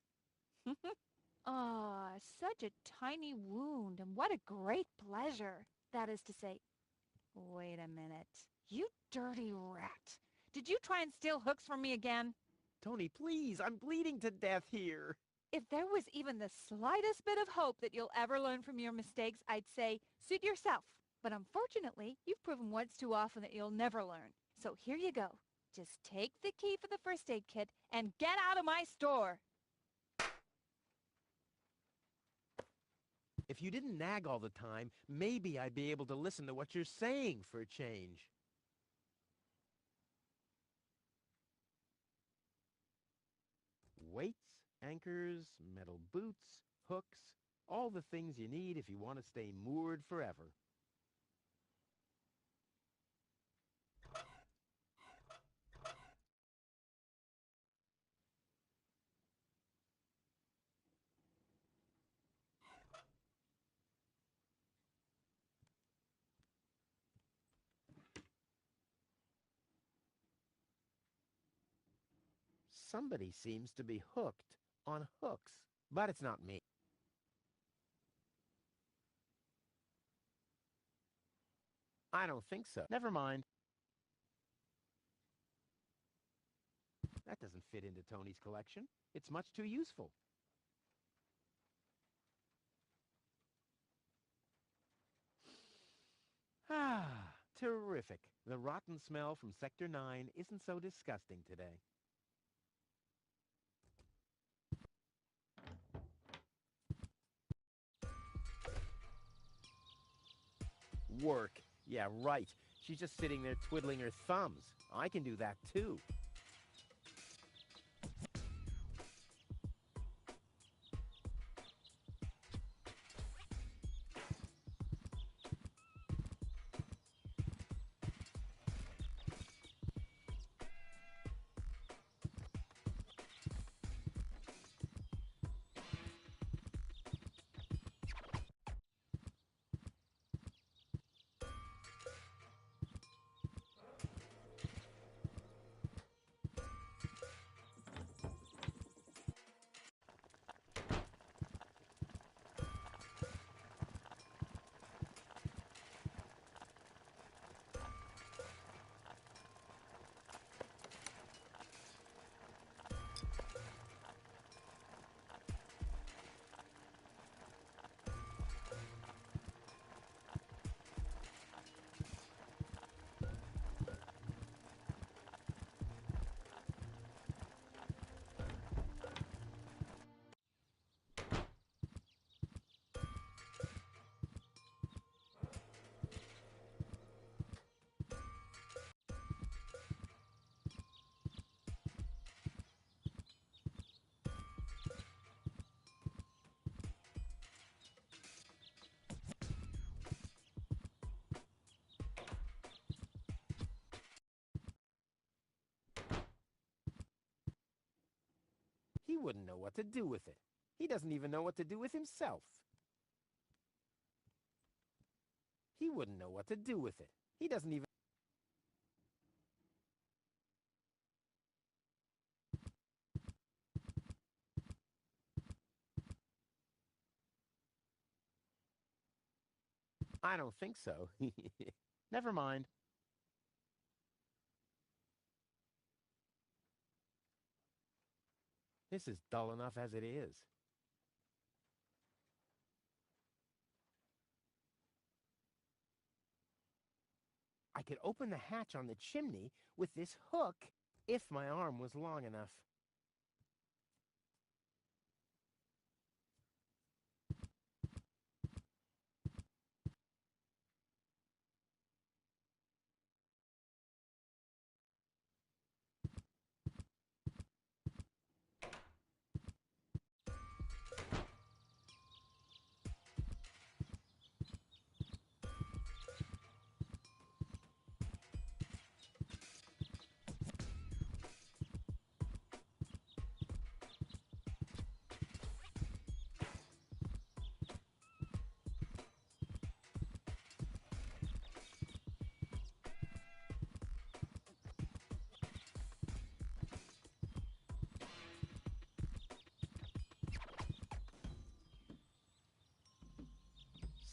Ah, such a tiny wound, and what a great pleasure. That is to say, wait a minute. You dirty rat. Did you try and steal hooks from me again? Tony, please, I'm bleeding to death here. If there was even the slightest bit of hope that you'll ever learn from your mistakes, I'd say, suit yourself. But unfortunately, you've proven once too often that you'll never learn. So here you go. Just take the key for the first aid kit and get out of my store. If you didn't nag all the time, maybe I'd be able to listen to what you're saying for a change. Weights, anchors, metal boots, hooks, all the things you need if you want to stay moored forever. Somebody seems to be hooked on hooks. But it's not me. I don't think so. Never mind. That doesn't fit into Tony's collection. It's much too useful. Ah, terrific. The rotten smell from Sector 9 isn't so disgusting today. Work. Yeah, right. She's just sitting there twiddling her thumbs. I can do that too. He wouldn't know what to do with it. He doesn't even know what to do with himself. He wouldn't know what to do with it. He doesn't even... I don't think so. Never mind. This is dull enough as it is. I could open the hatch on the chimney with this hook if my arm was long enough.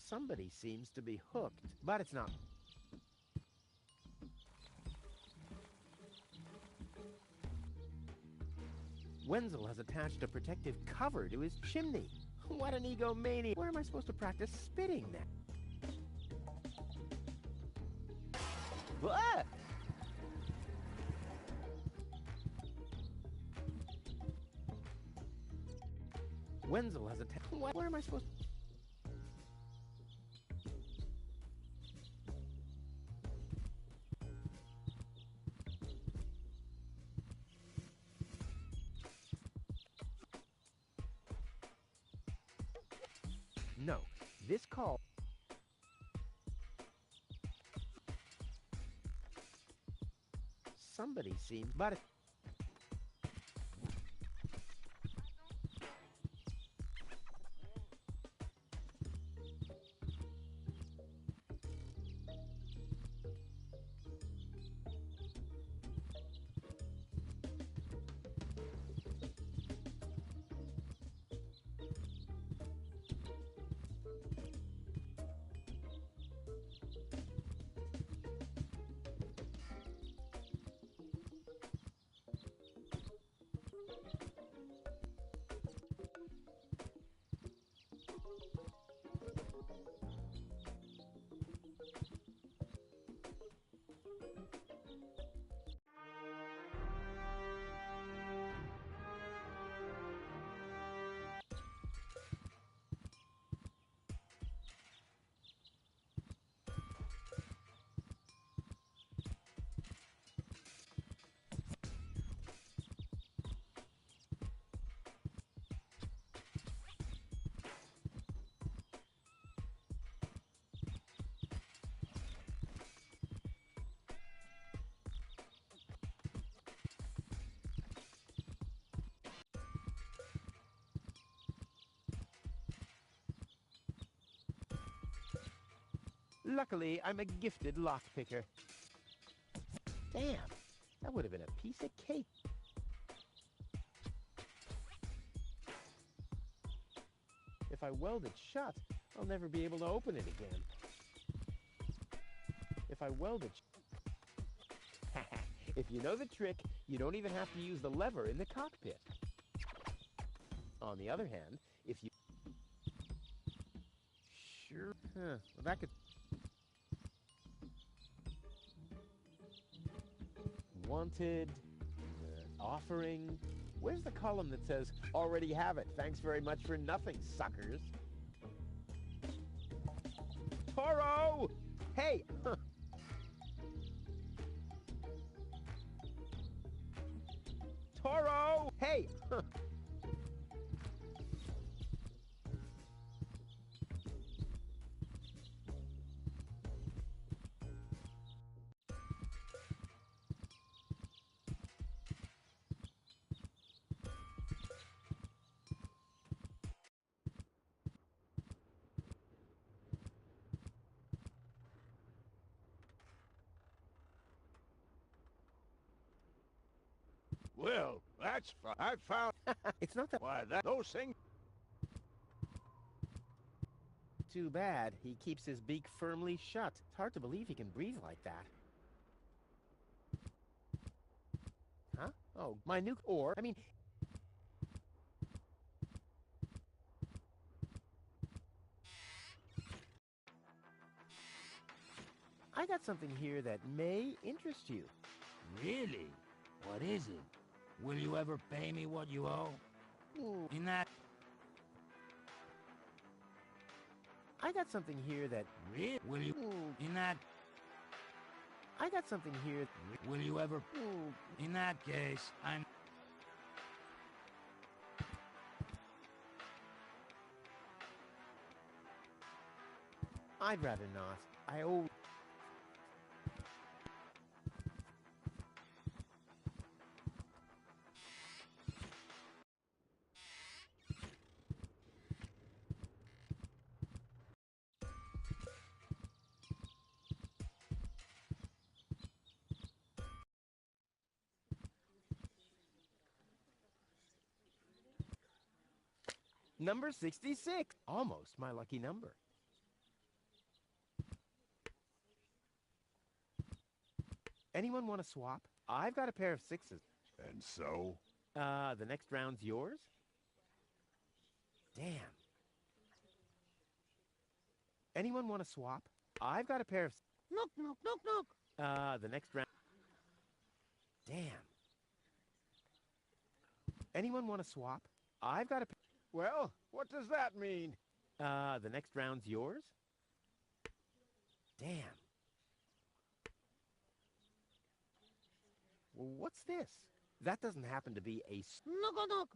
Somebody seems to be hooked, but it's not. Wenzel has attached a protective cover to his chimney. What an egomaniac. Where am I supposed to practice spitting then? Ah! Wenzel has attached... Where am I supposed to... No, this call... Somebody seems... But it... Luckily, I'm a gifted lockpicker. Damn, that would have been a piece of cake. If I weld it shut, I'll never be able to open it again. If I weld it if you know the trick, you don't even have to use the lever in the cockpit. On the other hand, if you... Sure. Well, that could... Wanted... offering... Where's the column that says, already have it, thanks very much for nothing, suckers? Toro! Hey! Toro! Hey! Well, that's fine. I found... It's not that... Why, those things... Too bad. He keeps his beak firmly shut. It's hard to believe he can breathe like that. Huh? Oh, my nuke ore. I mean... I got something here that may interest you. Really? What is it? Will you ever pay me what you owe? In that... I got something here that... Really? Will you... In that... I got something here... Will you ever... In that case, I'm... I'd rather not. I owe... Number 66. Almost my lucky number. Anyone want to swap? I've got a pair of sixes. And so? The next round's yours? Damn. Anyone want to swap? I've got a pair of... Look, look, look, look. The next round... Damn. Anyone want to swap? I've got a... Well, what does that mean? The next round's yours? Damn. Well, what's this? That doesn't happen to be a... Look, look.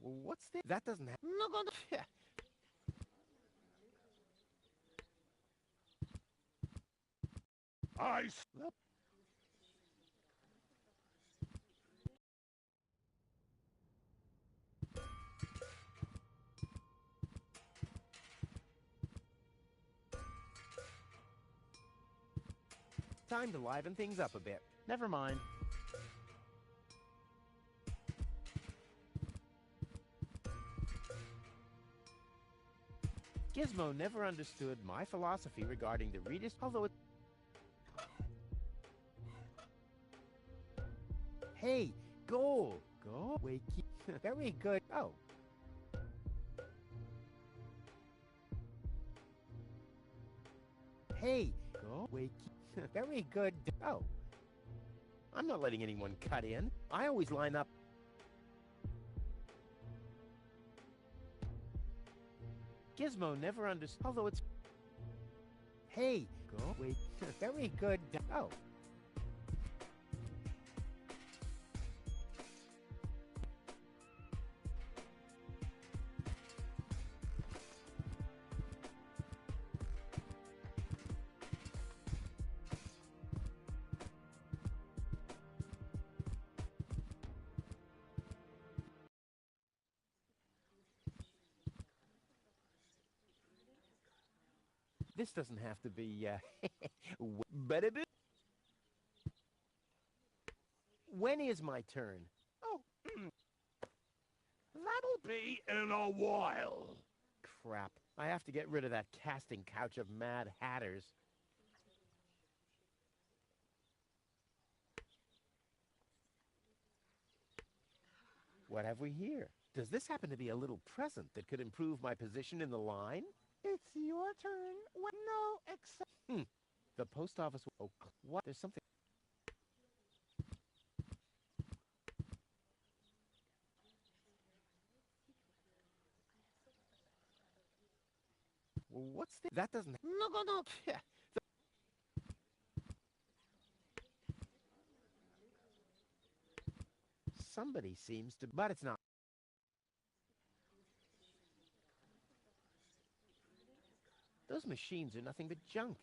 Well, what's this? That doesn't happen... Look, look. I slept. Time to liven things up a bit. Never mind. Gizmo never understood my philosophy regarding the readers, although it... Hey, goal! Go! Wait, very good. Oh. Hey, go! Wait, very good. Oh. I'm not letting anyone cut in. I always line up. Gizmo never understood, although it's... Hey, go! Wait, very good. Oh. This doesn't have to be, but it. When is my turn? Oh, that'll be in a while. Crap. I have to get rid of that casting couch of Mad Hatters. What have we here? Does this happen to be a little present that could improve my position in the line? It's your turn. No, except... The post office... Oh, what? There's something... What's the... That doesn't... No. Yeah. Somebody seems to... But it's not. Those machines are nothing but junk.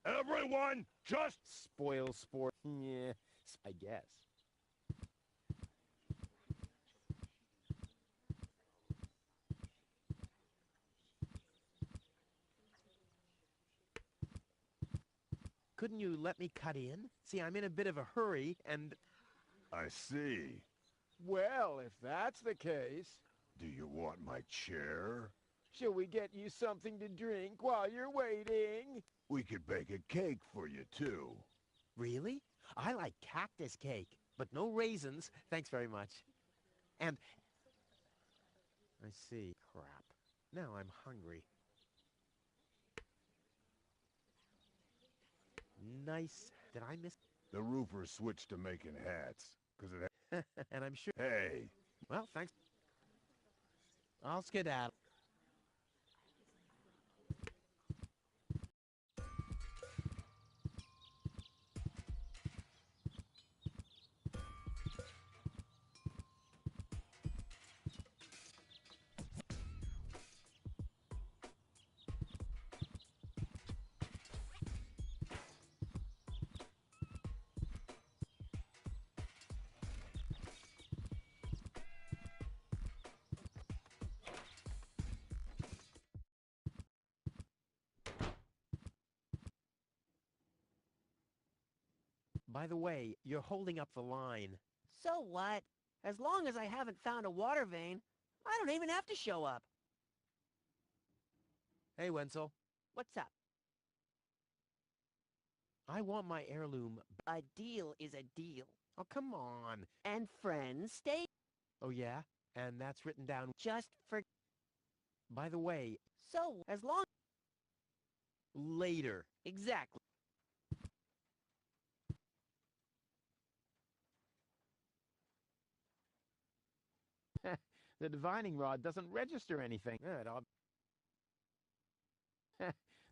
Everyone, just... Spoil sport. Yeah, I guess. Couldn't you let me cut in? See, I'm in a bit of a hurry, and... I see. Well, if that's the case, Do you want my chair? shall we get you something to drink while you're waiting? We could bake a cake for you, too. Really? I like cactus cake, but no raisins. Thanks very much. And... I see. Crap. Now I'm hungry. Nice. Did I miss... The roofer switched to making hats, 'cause it... And I'm sure... Hey, Well, thanks. I'll skedaddle. By the way, you're holding up the line. So what? As long as I haven't found a water vein, I don't even have to show up. Hey, Wenzel. What's up? I want my heirloom... A deal is a deal. Oh, come on. And friends stay Oh, yeah? And that's written down... just for... By the way... So, as long... Later. Exactly. The divining rod doesn't register anything.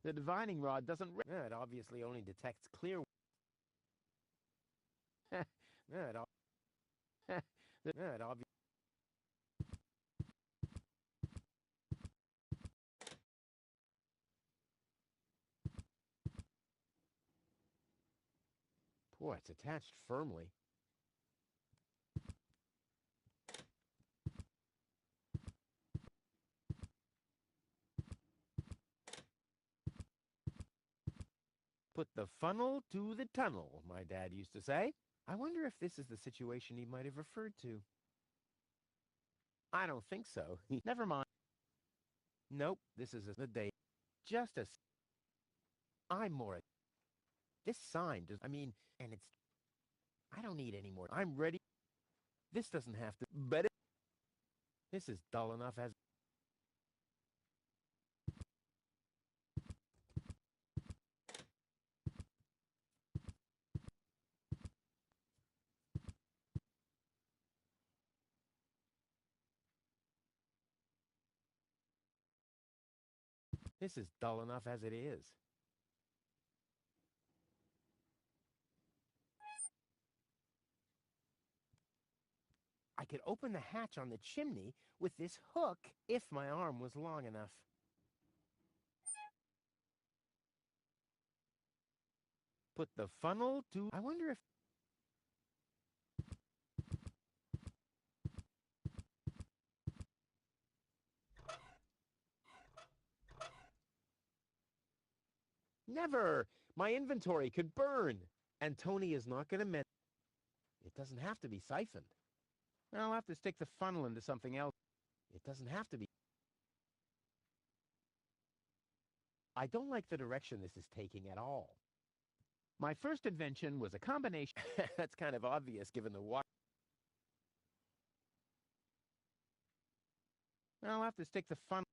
The divining rod doesn't... It obviously only detects clear... It obviously... Boy, it's attached firmly. Put the funnel to the tunnel, my dad used to say. I wonder if this is the situation he might have referred to. I don't think so. Never mind. Nope, this is the day. Just a... I'm more... This sign does... I mean, and it's... I don't need any more. I'm ready. This doesn't have to... But it... This is dull enough as... This is dull enough as it is. I could open the hatch on the chimney with this hook if my arm was long enough. Put the funnel to... I wonder if... Never! My inventory could burn! And Tony is not going to mend. It doesn't have to be siphoned. I'll have to stick the funnel into something else. It doesn't have to be. I don't like the direction this is taking at all. My first invention was a combination. That's kind of obvious given the water. I'll have to stick the funnel.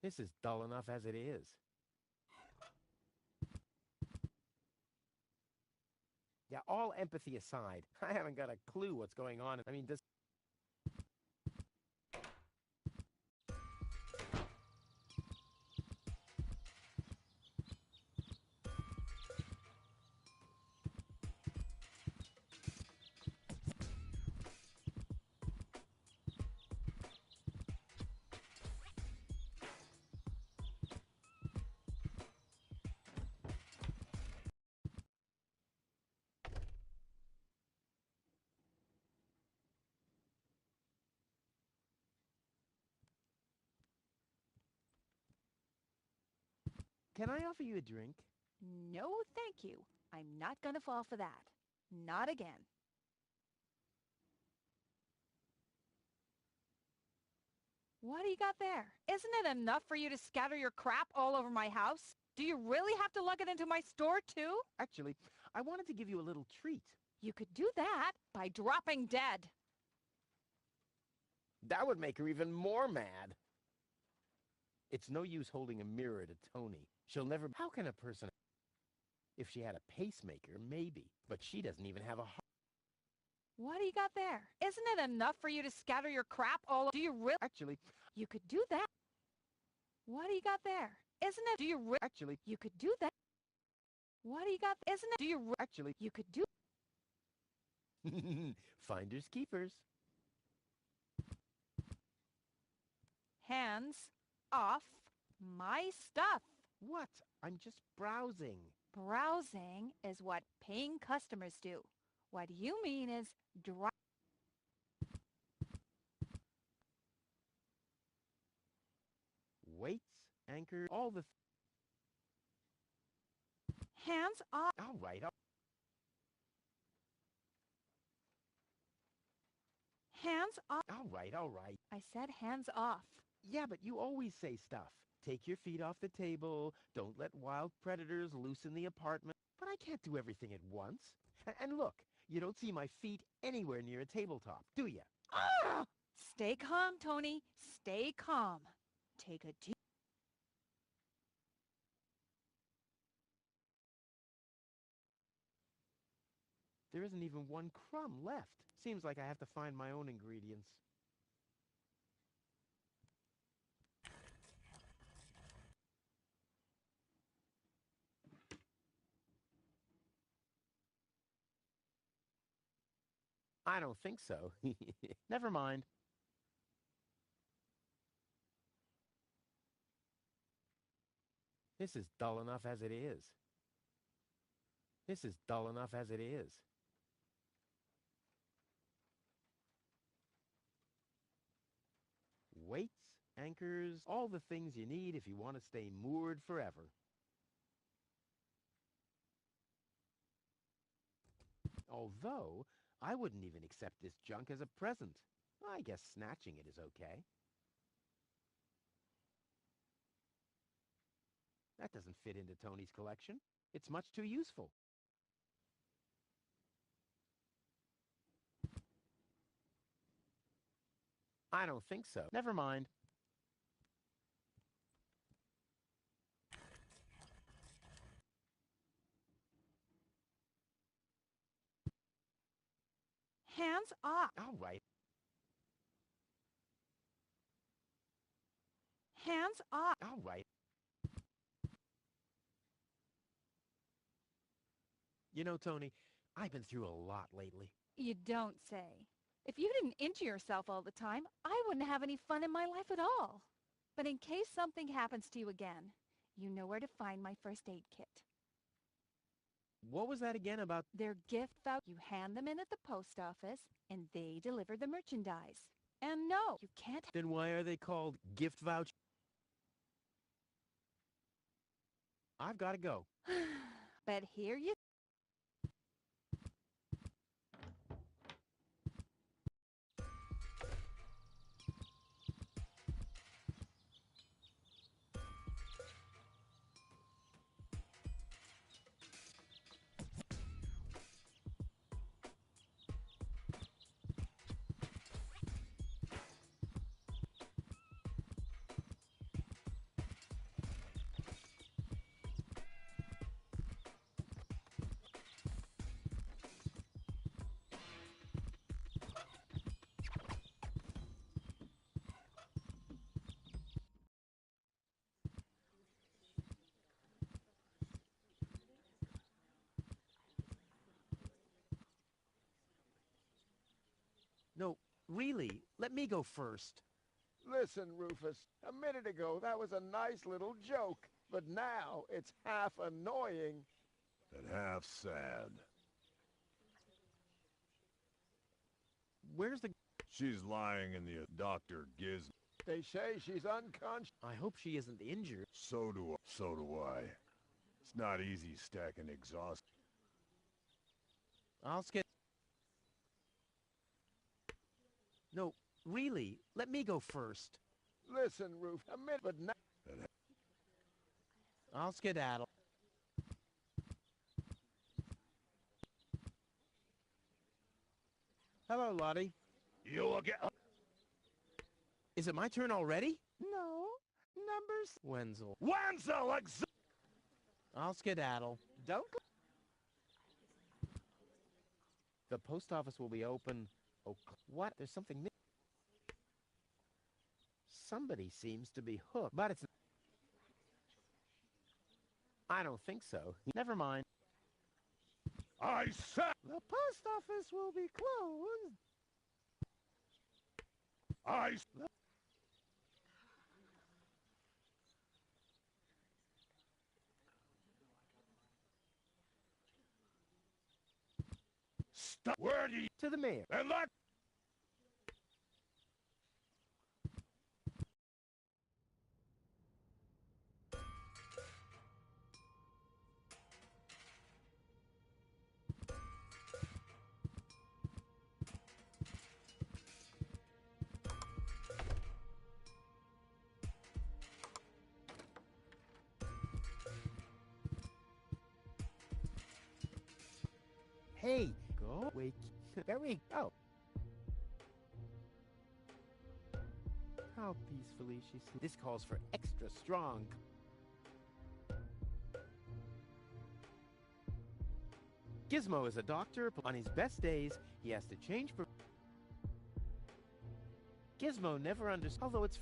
This is dull enough as it is. Yeah, all empathy aside, I haven't got a clue what's going on. I mean, this... Can I offer you a drink? No, thank you. I'm not gonna fall for that. Not again. What do you got there? Isn't it enough for you to scatter your crap all over my house? Do you really have to lug it into my store, too? Actually, I wanted to give you a little treat. You could do that by dropping dead. That would make her even more mad. It's no use holding a mirror to Tony. She'll never... How can a person... If she had a pacemaker, maybe. But she doesn't even have a heart. What do you got there? Isn't it enough for you to scatter your crap all... Do you really... Actually... You could do that. What do you got there? Isn't it... Do you really... Actually... You could do that. What do you got... Isn't it... Do you... Actually... You could do... Finders keepers. Hands off my stuff. What? I'm just browsing. Browsing is what paying customers do. What you mean is weights, anchor, all the... Hands off. All right. Hands off. All right, all right. I said hands off. Yeah, but you always say stuff. Take your feet off the table. Don't let wild predators loose in the apartment. But I can't do everything at once. And look, you don't see my feet anywhere near a tabletop, do you? Ah! Stay calm, Tony. Stay calm. Take a deep... There isn't even one crumb left. Seems like I have to find my own ingredients. I don't think so. Never mind. This is dull enough as it is. This is dull enough as it is. Weights, anchors, all the things you need if you want to stay moored forever. Although, I wouldn't even accept this junk as a present. I guess snatching it is okay. That doesn't fit into Tony's collection. It's much too useful. I don't think so. Never mind. Hands off. All right. Hands off. All right. You know, Tony, I've been through a lot lately. You don't say. If you didn't injure yourself all the time, I wouldn't have any fun in my life at all. But in case something happens to you again, you know where to find my first aid kit. What was that again about? They're gift vouchers. You hand them in at the post office, and they deliver the merchandise. And no, you can't... Then why are they called gift vouchers? I've got to go. But here you... No, really, let me go first. Listen, Rufus, a minute ago that was a nice little joke, but now it's half annoying. And half sad. Where's the... She's lying in the Dr. Gizmo. They say she's unconscious. I hope she isn't injured. So do I. It's not easy stacking exhaust. I'll skip... No, really, let me go first. Listen, Ruf, a minute, but now... I'll skedaddle. Hello, Lottie. You will get... Is it my turn already? No. Numbers. Wenzel. Wenzel! I'll skedaddle. Don't... The post office will be open... Oh, what? There's something... Somebody seems to be hooked, but it's... I don't think so. Never mind. I said... The post office will be closed. Stop. Where do you... To the mayor. And let... Hey, go. Wait. There we go. How peacefully she sleeps. This calls for extra strong. Gizmo is a doctor. On his best days, he has to change... Gizmo never understands... Although it's...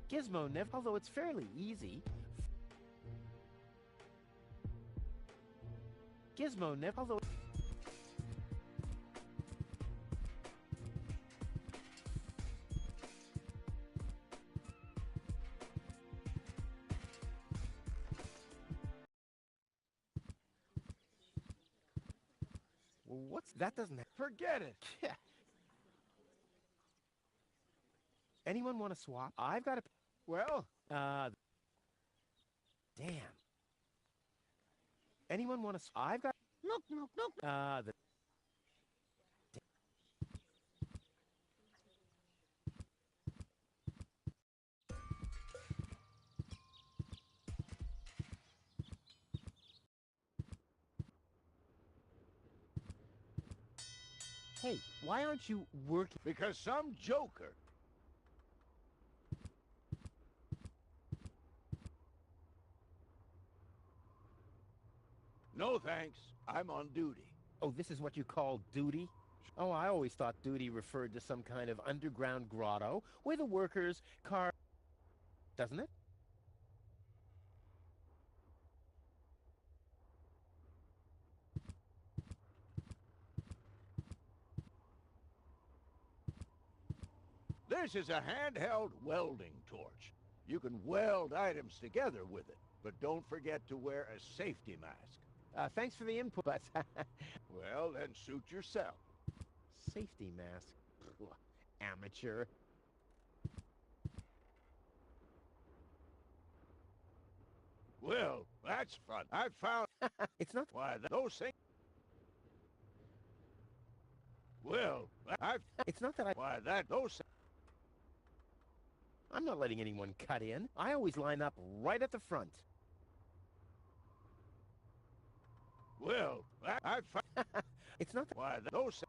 Gizmo never... Although it's fairly easy... Gizmo never... Although... Well, what's... That doesn't... Forget it. Yeah. Anyone want to swap? I've got a... Well... Damn. Anyone want to... I've got... Look. The... Hey, why aren't you working? Because some joker... No thanks, I'm on duty. Oh, this is what you call duty? Oh, I always thought duty referred to some kind of underground grotto where the workers carve... Doesn't it? This is a handheld welding torch. You can weld items together with it, but don't forget to wear a safety mask. Thanks for the input, but... Well, then suit yourself. Safety mask? Pfft, amateur. Well, that's fun. I found... It's not... Why, those things... Well, It's not that I... Why, those... I'm not letting anyone cut in. I always line up right at the front. Well, I found... It's not that... Why, those...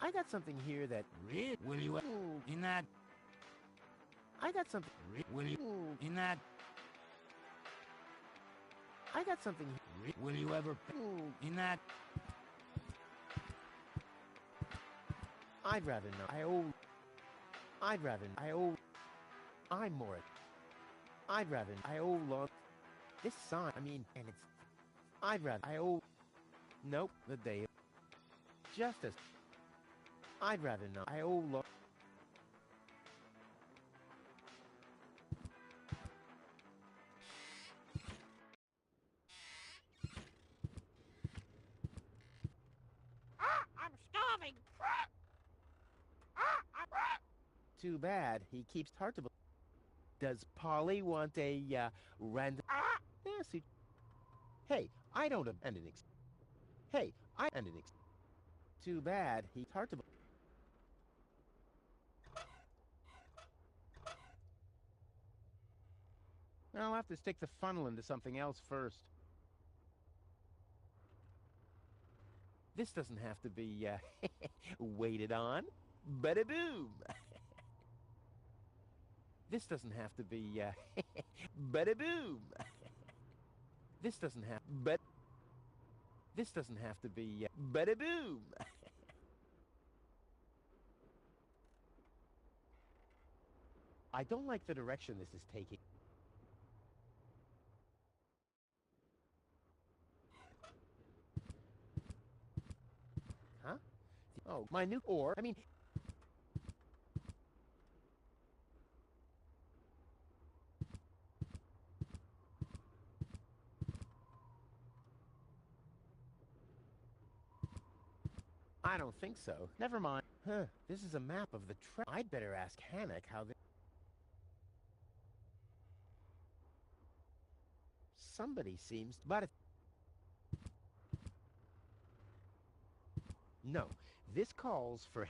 I got something here that... Really? Will you... In that... I got something... Will you... In that... I got something... Will you ever... In that... I'd rather not. I'd rather... I'm more... I'd rather... long... This sign... I mean, and it's... I'd rather... Nope, the day... Justice... I'd rather not. long... I'm starving. Too bad. He keeps hard to... Does Polly want a, random... Yeah, see... Hey, I don't... And an ex... Hey, I... And an ex... Too bad. He's hard to... I'll have to stick the funnel into something else first. This doesn't have to be, waited on. Bada-boom! This doesn't have to be, bada-boom! This doesn't have... This doesn't have to be, bada-boom! I don't like the direction this is taking. Huh? Oh, my new ore. I mean... I don't think so. Never mind. Huh. This is a map of the track. I'd better ask Hannock how they... Somebody seems... But it... No. This calls for...